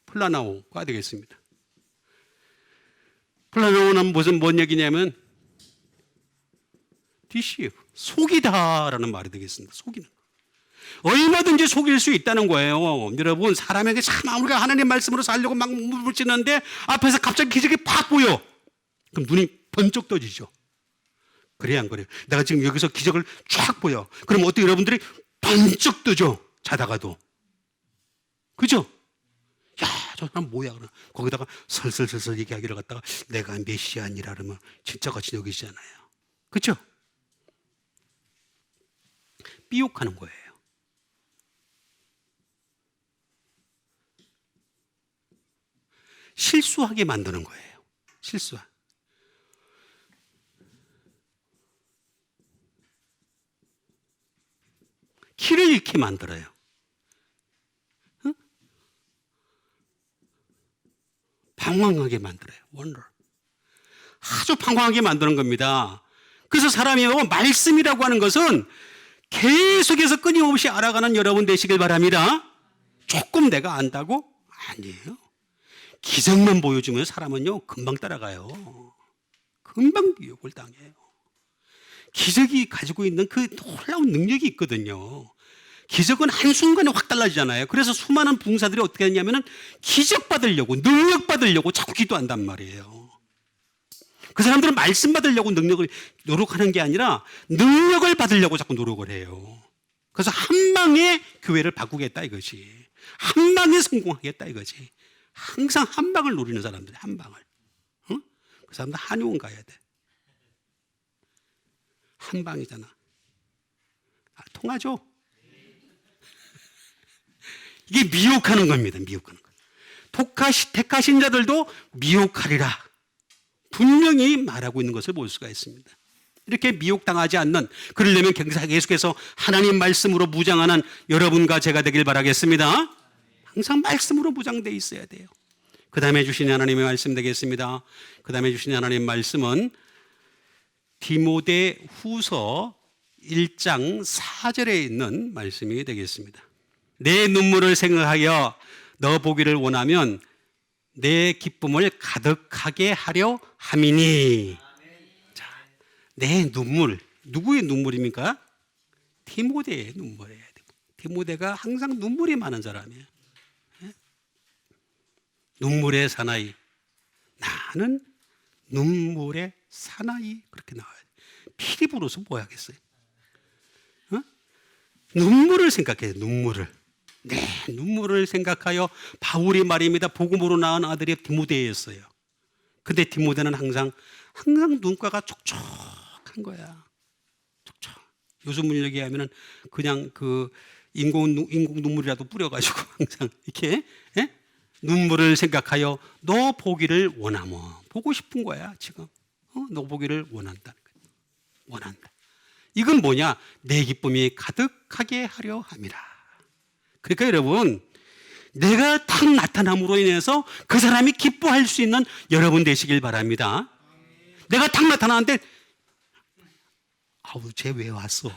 플라나오가 되겠습니다. 플라나오는 뭔 얘기냐면 deceive, 속이다라는 말이 되겠습니다. 속이는 거. 얼마든지 속일 수 있다는 거예요. 여러분, 사람에게 참 우리가 하나님의 말씀으로 살려고 막 물붙이는데 앞에서 갑자기 기적이 팍 보여. 그럼 눈이 번쩍 떠지죠. 그래 안 그래요? 내가 지금 여기서 기적을 쫙 보여. 그럼 어떻게 여러분들이 번쩍 뜨죠. 자다가도. 그죠? 야, 저 사람 뭐야? 그럼 거기다가 설설설설 얘기하기를 갖다가 내가 메시아니라 그러면 진짜 같이 여기시잖아요. 그죠? 미혹하는 거예요. 실수하게 만드는 거예요. 실수하게. 길을 잃게 만들어요. 응? 방황하게 만들어요. wonder. 아주 방황하게 만드는 겁니다. 그래서 사람이요, 말씀이라고 하는 것은 계속해서 끊임없이 알아가는 여러분 되시길 바랍니다. 조금 내가 안다고? 아니에요. 기적만 보여주면 사람은요, 금방 따라가요. 금방 미혹을 당해요. 기적이 가지고 있는 그 놀라운 능력이 있거든요. 기적은 한순간에 확 달라지잖아요. 그래서 수많은 부흥사들이 어떻게 했냐면은 기적 받으려고, 능력 받으려고 자꾸 기도한단 말이에요. 그 사람들은 말씀 받으려고 능력을 노력하는 게 아니라 능력을 받으려고 자꾸 노력을 해요. 그래서 한 방에 교회를 바꾸겠다 이거지. 한 방에 성공하겠다 이거지. 항상 한 방을 노리는 사람들이 한 방을. 응? 그 사람들 한의원 가야 돼. 한 방이잖아. 통하죠? 이게 미혹하는 겁니다. 미혹하는 거. 택하신 자들도 미혹하리라. 분명히 말하고 있는 것을 볼 수가 있습니다. 이렇게 미혹당하지 않는, 그러려면 계속해서 하나님 말씀으로 무장하는 여러분과 제가 되길 바라겠습니다. 항상 말씀으로 무장되어 있어야 돼요. 그 다음에 주신 하나님의 말씀 되겠습니다. 그 다음에 주신 하나님의 말씀은 디모데 후서 1장 4절에 있는 말씀이 되겠습니다. 내 눈물을 생각하여 너 보기를 원하면 내 기쁨을 가득하게 하려 함이니. 자, 내 눈물, 누구의 눈물입니까? 디모데의 눈물이에요. 디모데가 항상 눈물이 많은 사람이에요. 눈물의 사나이. 나는 눈물의 사나이. 그렇게 나와요. 피리 불어서 뭐 하겠어요? 눈물을 생각해요. 눈물을. 네, 눈물을 생각하여 바울이 말입니다. 복음으로 낳은 아들이 디모데였어요. 근데 디모데는 항상 눈가가 촉촉한 거야. 촉촉. 요즘 얘기하면은 그냥 그 인공 눈물이라도 뿌려가지고 항상 이렇게 눈물을 생각하여 너 보기를 원하며. 보고 싶은 거야 지금. 너 보기를 원한다. 원한다. 이건 뭐냐? 내 기쁨이 가득하게 하려 함이라. 그러니까 여러분, 내가 딱 나타남으로 인해서 그 사람이 기뻐할 수 있는 여러분 되시길 바랍니다. 내가 딱 나타나는데 아우, 쟤 왜 왔어?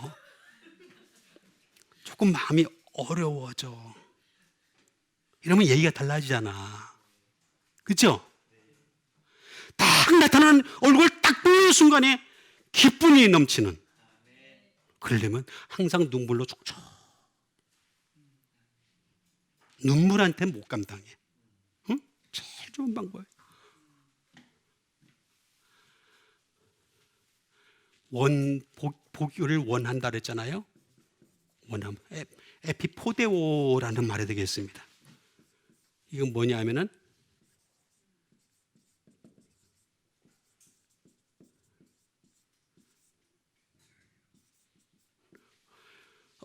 조금 마음이 어려워져. 이러면 얘기가 달라지잖아. 그렇죠? 딱 나타나는 얼굴 딱 보는 순간에 기쁨이 넘치는. 그러려면 항상 눈물로 촉촉. 눈물한테 못 감당해. 응? 제일 좋은 방법이에요. 보기를 원한다 그랬잖아요. 원함. 에피포데오라는 말이 되겠습니다. 이건 뭐냐 하면은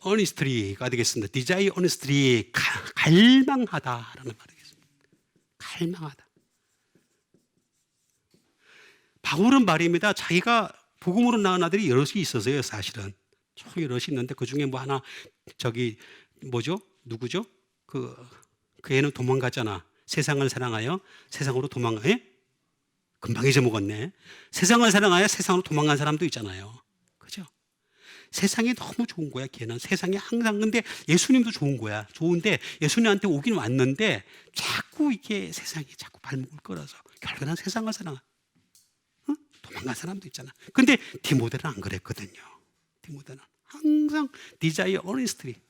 earnestly가 되겠습니다. desire earnestly, 갈망하다라는 말이 되겠습니다. 갈망하다. 바울은 말입니다. 자기가 복음으로 낳은 아들이 여럿이 있어서요, 사실은. 총 여럿이 있는데 그 중에 뭐 하나, 누구죠? 그 애는 도망갔잖아. 세상을 사랑하여 세상으로 도망가요? 금방 잊어먹었네. 세상을 사랑하여 세상으로 도망간 사람도 있잖아요. 그죠? 세상이 너무 좋은 거야, 걔는. 세상이 항상. 근데 예수님도 좋은 거야. 좋은데 예수님한테 오긴 왔는데 자꾸 이게 세상이 자꾸 발목을 끌어서 결국은 세상을 사랑하. 도망간 사람도 있잖아. 근데 디모데는 안 그랬거든요. 디모데는 항상 desire earnestly.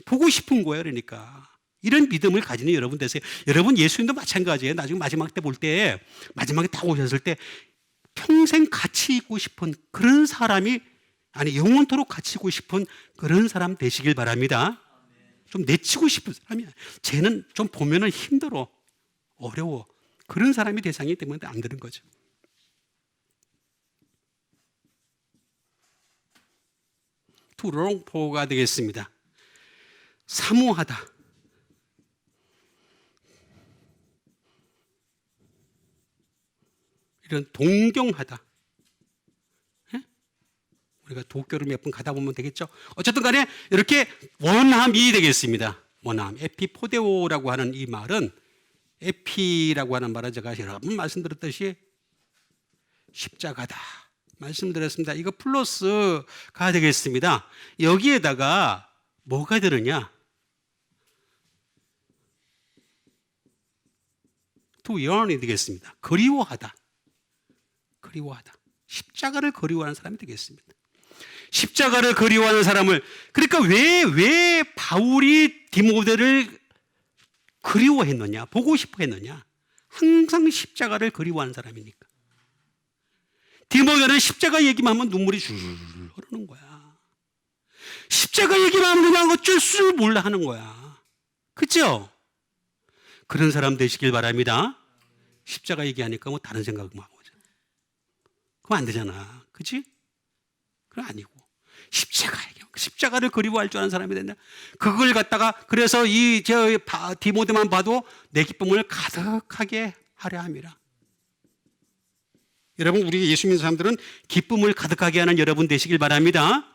보고 싶은 거예요. 그러니까 이런 믿음을 가지는 여러분 되세요. 여러분, 예수님도 마찬가지예요. 나중에 마지막 때 볼 때, 마지막에 딱 오셨을 때 평생 같이 있고 싶은 그런 사람이, 아니 영원토록 같이 있고 싶은 그런 사람 되시길 바랍니다. 좀 내치고 싶은 사람이야. 쟤는 좀 보면은 힘들어, 어려워. 그런 사람이 대상이기 때문에 안 되는 거죠. 투롱포가 되겠습니다. 사모하다. 이런 동경하다. 우리가 도쿄를 몇 번 가다 보면 되겠죠. 어쨌든 간에 이렇게 원함이 되겠습니다. 원함. 에피포데오라고 하는 이 말은, 에피라고 하는 말은 제가 여러 번 말씀드렸듯이 십자가다 말씀드렸습니다. 이거 플러스가 되겠습니다. 여기에다가 뭐가 들으냐? to yearn이 되겠습니다. 그리워하다. 그리워하다. 십자가를 그리워하는 사람이 되겠습니다. 십자가를 그리워하는 사람을, 그러니까 왜 바울이 디모데를 그리워했느냐, 보고 싶어 했느냐? 항상 십자가를 그리워하는 사람이니까. 디모데는 십자가 얘기만 하면 눈물이 줄줄 흐르는 거야. 십자가 얘기만 하면 그냥 어쩔 줄 몰라 하는 거야. 그렇죠? 그런 사람 되시길 바랍니다. 십자가 얘기하니까 뭐 다른 생각만 하고. 그럼 안 되잖아. 그치? 그건 아니고. 십자가를 그리워할 줄 아는 사람이 된다. 그걸 갖다가, 그래서 디모데만 봐도 내 기쁨을 가득하게 하려 함이라. 여러분, 우리 예수 믿는 사람들은 기쁨을 가득하게 하는 여러분 되시길 바랍니다.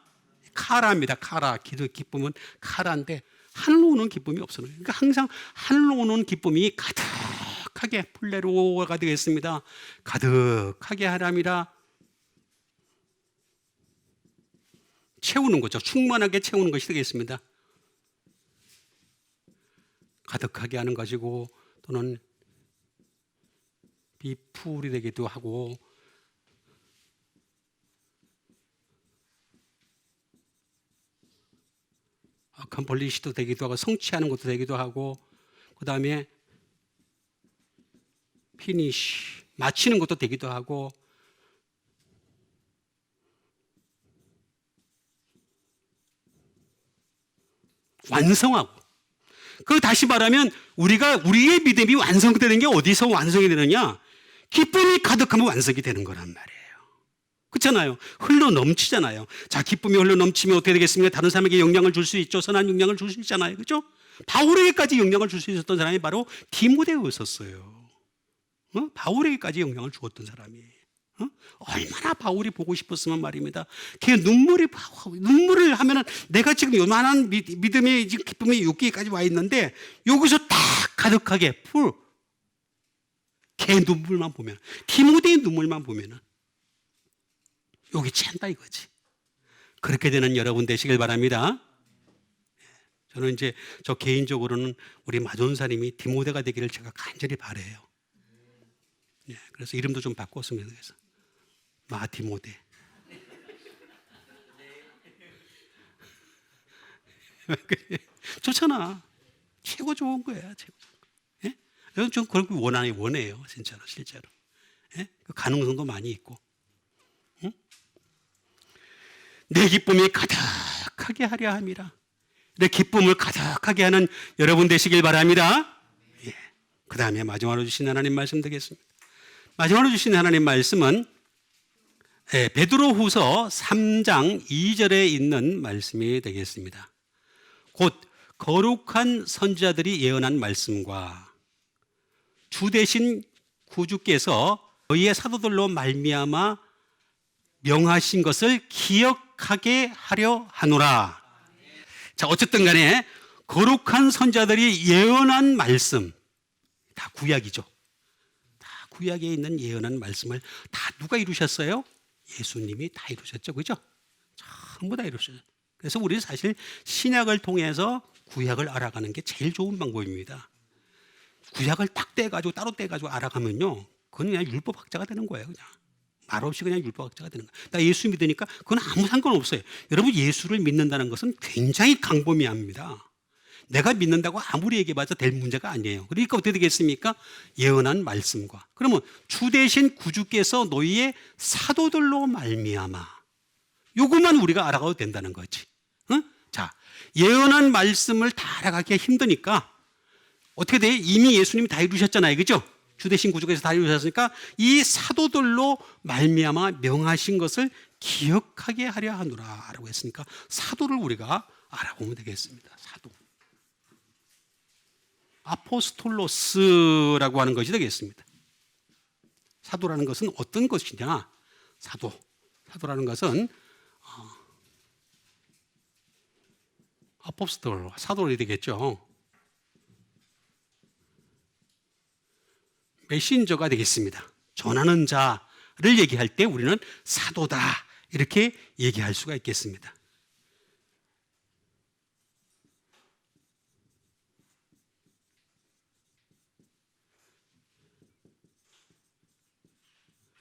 카라입니다. 카라. 기쁨은 카라인데 하늘로 오는 기쁨이 없어요. 그러니까 항상 하늘로 오는 기쁨이 가득하게, 플레로가 되겠습니다. 가득하게 하람이라. 채우는 거죠. 충만하게 채우는 것이 되겠습니다. 가득하게 하는 것이고, 또는 비풀이 되기도 하고, 컴플리시도 되기도 하고, 성취하는 것도 되기도 하고, 그 다음에 피니시, 마치는 것도 되기도 하고, 완성하고. 그 다시 말하면 우리의 믿음이 완성되는 게 어디서 완성이 되느냐? 기쁨이 가득하면 완성이 되는 거란 말이에요. 그렇잖아요. 흘러 넘치잖아요. 자, 기쁨이 흘러 넘치면 어떻게 되겠습니까? 다른 사람에게 영향을 줄 수 있죠. 선한 영향을 줄 수 있잖아요. 그렇죠? 바울에게까지 영향을 줄 수 있었던 사람이 바로 디모데였었어요. 바울에게까지 영향을 주었던 사람이. 얼마나 바울이 보고 싶었으면 말입니다. 걔 눈물을 하면은 내가 지금 요만한 믿음의 기쁨의 육기까지 와 있는데 여기서 딱 가득하게 걔 눈물만 보면, 디모데의 눈물만 보면은 여기 찬다 이거지. 그렇게 되는 여러분 되시길 바랍니다. 저는 이제 저 개인적으로는 우리 마존사님이 디모데가 되기를 제가 간절히 바라요. 그래서 이름도 좀 바꿨습니다. 그래서 마디모데. 좋잖아. 최고 좋은 거야. 최고 좋은 거. 예? 저는 좀 그렇게 원해요. 진짜로 실제로. 예? 그 가능성도 많이 있고. 응? 내 기쁨이 가득하게 하려 함이라. 내 기쁨을 가득하게 하는 여러분 되시길 바랍니다. 예. 그 다음에 마지막으로 주신 하나님 말씀 되겠습니다. 마지막으로 주신 하나님 말씀은 베드로후서 3장 2절에 있는 말씀이 되겠습니다. 곧 거룩한 선지자들이 예언한 말씀과 주 되신 구주께서 너희의 사도들로 말미암아 명하신 것을 기억하게 하려 하노라. 자, 어쨌든 간에 거룩한 선지자들이 예언한 말씀, 다 구약이죠. 다 구약에 있는 예언한 말씀을 다 누가 이루셨어요? 예수님이 다 이루셨죠. 그죠? 전부 다 이루셨죠. 그래서 우리는 사실 신약을 통해서 구약을 알아가는 게 제일 좋은 방법입니다. 구약을 딱 떼가지고 따로 떼가지고 알아가면요, 그건 그냥 율법학자가 되는 거예요. 그냥 말없이 그냥 율법학자가 되는 거예요. 나 예수 믿으니까 그건 아무 상관없어요. 여러분, 예수를 믿는다는 것은 굉장히 광범위합니다. 내가 믿는다고 아무리 얘기해봐도 될 문제가 아니에요. 그러니까 어떻게 되겠습니까? 예언한 말씀과, 그러면 주 대신 구주께서 너희의 사도들로 말미암아, 요것만 우리가 알아가도 된다는 거지. 응? 자, 예언한 말씀을 다 알아가기가 힘드니까 어떻게 돼? 이미 예수님이 다 이루셨잖아요. 그죠? 주 대신 구주께서 다 이루셨으니까 이 사도들로 말미암아 명하신 것을 기억하게 하려 하노라 라고 했으니까 사도를 우리가 알아보면 되겠습니다. 사도. 아포스톨로스라고 하는 것이 되겠습니다. 사도라는 것은 어떤 것이냐? 사도라는 것은 아포스톨, 사도이 되겠죠. 메신저가 되겠습니다. 전하는 자를 얘기할 때 우리는 사도다 이렇게 얘기할 수가 있겠습니다.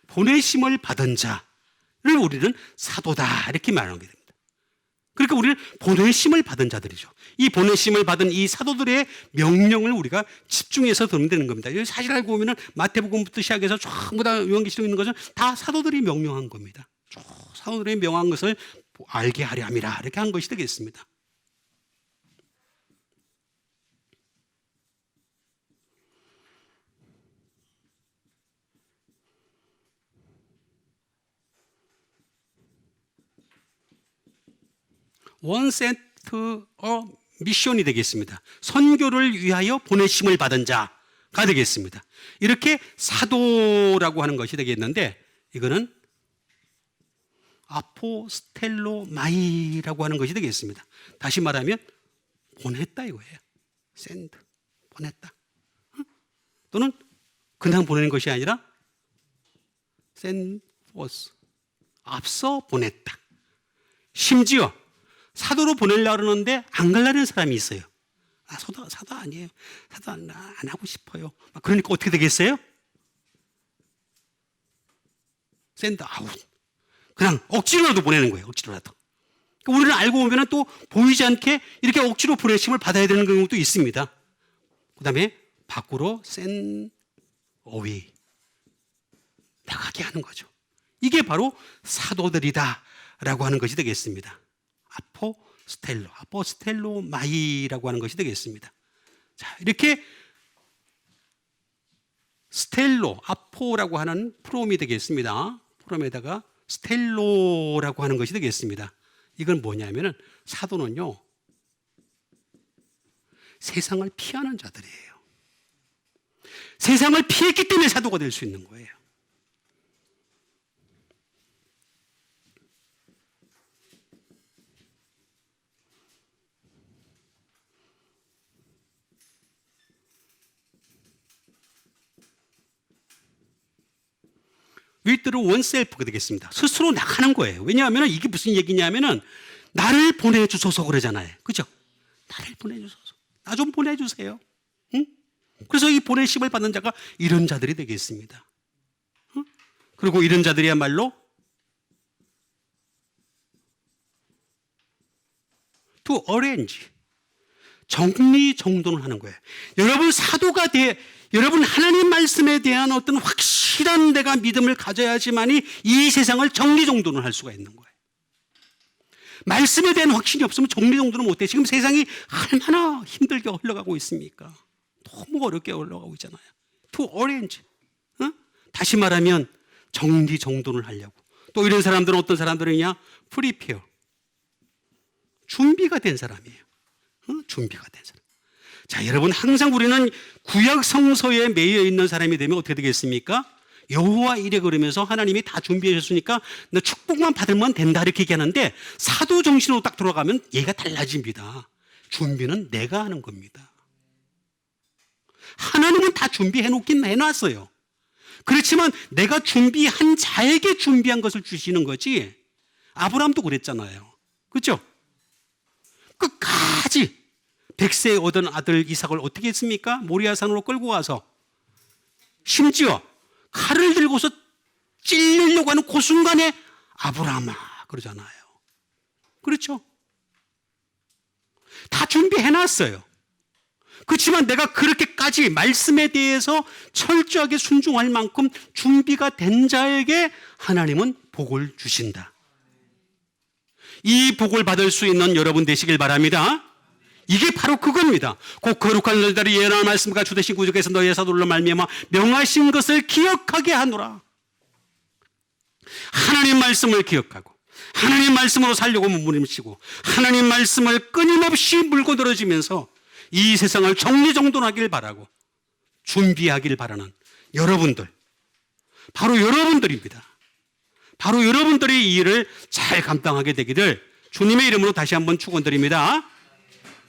보내심을 받은 자를 우리는 사도다 이렇게 말하는 게 됩니다. 그러니까 우리는 보내심을 받은 자들이죠. 이 보내심을 받은 이 사도들의 명령을 우리가 집중해서 들으면 되는 겁니다. 사실 알고 보면 마태복음부터 시작해서 전부 다 요한계시록에 있는 것은 다 사도들이 명령한 겁니다. 사도들이 명한 것을 알게 하려 함이라 이렇게 한 것이 되겠습니다. 원 센트 미션이 되겠습니다. 선교를 위하여 보내심을 받은 자가 되겠습니다. 이렇게 사도라고 하는 것이 되겠는데, 이거는 아포스텔로마이라고 하는 것이 되겠습니다. 다시 말하면 보냈다 이거예요. 샌드, 보냈다. 또는 그냥 보내는 것이 아니라 샌포스, 앞서 보냈다. 심지어 사도로 보내려고 그러는데 안 가려는 사람이 있어요. 사도 아니에요. 사도 안 하고 싶어요. 그러니까 어떻게 되겠어요? 샌드 아웃. 그냥 억지로라도 보내는 거예요. 억지로라도. 그러니까 우리는 알고 보면 또 보이지 않게 이렇게 억지로 보내심을 받아야 되는 경우도 있습니다. 그 다음에 밖으로 샌 어웨이, 나가게 하는 거죠. 이게 바로 사도들이다라고 하는 것이 되겠습니다. 아포스텔로마이라고 하는 것이 되겠습니다. 자, 이렇게 스텔로, 아포라고 하는 프롬이 되겠습니다. 프롬에다가 스텔로라고 하는 것이 되겠습니다. 이건 뭐냐면은 사도는요, 세상을 피하는 자들이에요. 세상을 피했기 때문에 사도가 될 수 있는 거예요. with oneself가 되겠습니다. 스스로 나가는 거예요. 왜냐하면 이게 무슨 얘기냐면은 나를 보내주소서 그러잖아요. 그죠? 나를 보내주소서. 나 좀 보내주세요. 응? 그래서 이 보내심을 받는 자가 이런 자들이 되겠습니다. 응? 그리고 이런 자들이야말로 to arrange, 정리정돈을 하는 거예요. 여러분 사도가 여러분 하나님 말씀에 대한 어떤 확실한 내가 믿음을 가져야지만이 이 세상을 정리정돈을 할 수가 있는 거예요. 말씀에 대한 확신이 없으면 정리정돈을 못해. 지금 세상이 얼마나 힘들게 흘러가고 있습니까? 너무 어렵게 흘러가고 있잖아요. To arrange. 다시 말하면 정리정돈을 하려고. 또 이런 사람들은 어떤 사람들이냐? prepare. 준비가 된 사람이에요. 준비가 된 사람. 자, 여러분 항상 우리는 구약 성서에 매여 있는 사람이 되면 어떻게 되겠습니까? 여호와 이래 그러면서 하나님이 다 준비해 줬으니까 너 축복만 받으면 된다 이렇게 얘기하는데 사도 정신으로 딱 돌아가면 얘가 달라집니다. 준비는 내가 하는 겁니다. 하나님은 다 준비해 놓긴 해놨어요. 그렇지만 내가 준비한 자에게 준비한 것을 주시는 거지. 아브라함도 그랬잖아요. 그렇죠? 끝까지 100세에 얻은 아들 이삭을 어떻게 했습니까? 모리아산으로 끌고 가서 심지어 칼을 들고서 찔리려고 하는 그 순간에 아브라함아 그러잖아요. 그렇죠? 다 준비해놨어요. 그렇지만 내가 그렇게까지 말씀에 대해서 철저하게 순종할 만큼 준비가 된 자에게 하나님은 복을 주신다. 이 복을 받을 수 있는 여러분 되시길 바랍니다. 이게 바로 그겁니다. 곧 거룩한 너희들이 예언한 말씀과 주되신 구주께서 너희의 사도로 말미암아 명하신 것을 기억하게 하노라. 하나님 말씀을 기억하고 하나님 말씀으로 살려고 몸부림치고 하나님 말씀을 끊임없이 물고 늘어지면서 이 세상을 정리정돈하길 바라고 준비하길 바라는 여러분들, 바로 여러분들입니다. 바로 여러분들이 이 일을 잘 감당하게 되기를 주님의 이름으로 다시 한번 축원드립니다.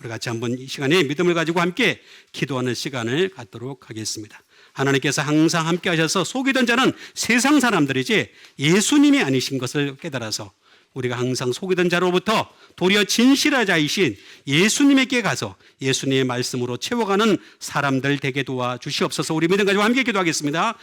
우리 같이 한번 이 시간에 믿음을 가지고 함께 기도하는 시간을 갖도록 하겠습니다. 하나님께서 항상 함께 하셔서 속이던 자는 세상 사람들이지 예수님이 아니신 것을 깨달아서 우리가 항상 속이던 자로부터 도리어 진실한 자이신 예수님에게 가서 예수님의 말씀으로 채워가는 사람들 되게 도와주시옵소서. 우리 믿음 가지고 함께 기도하겠습니다.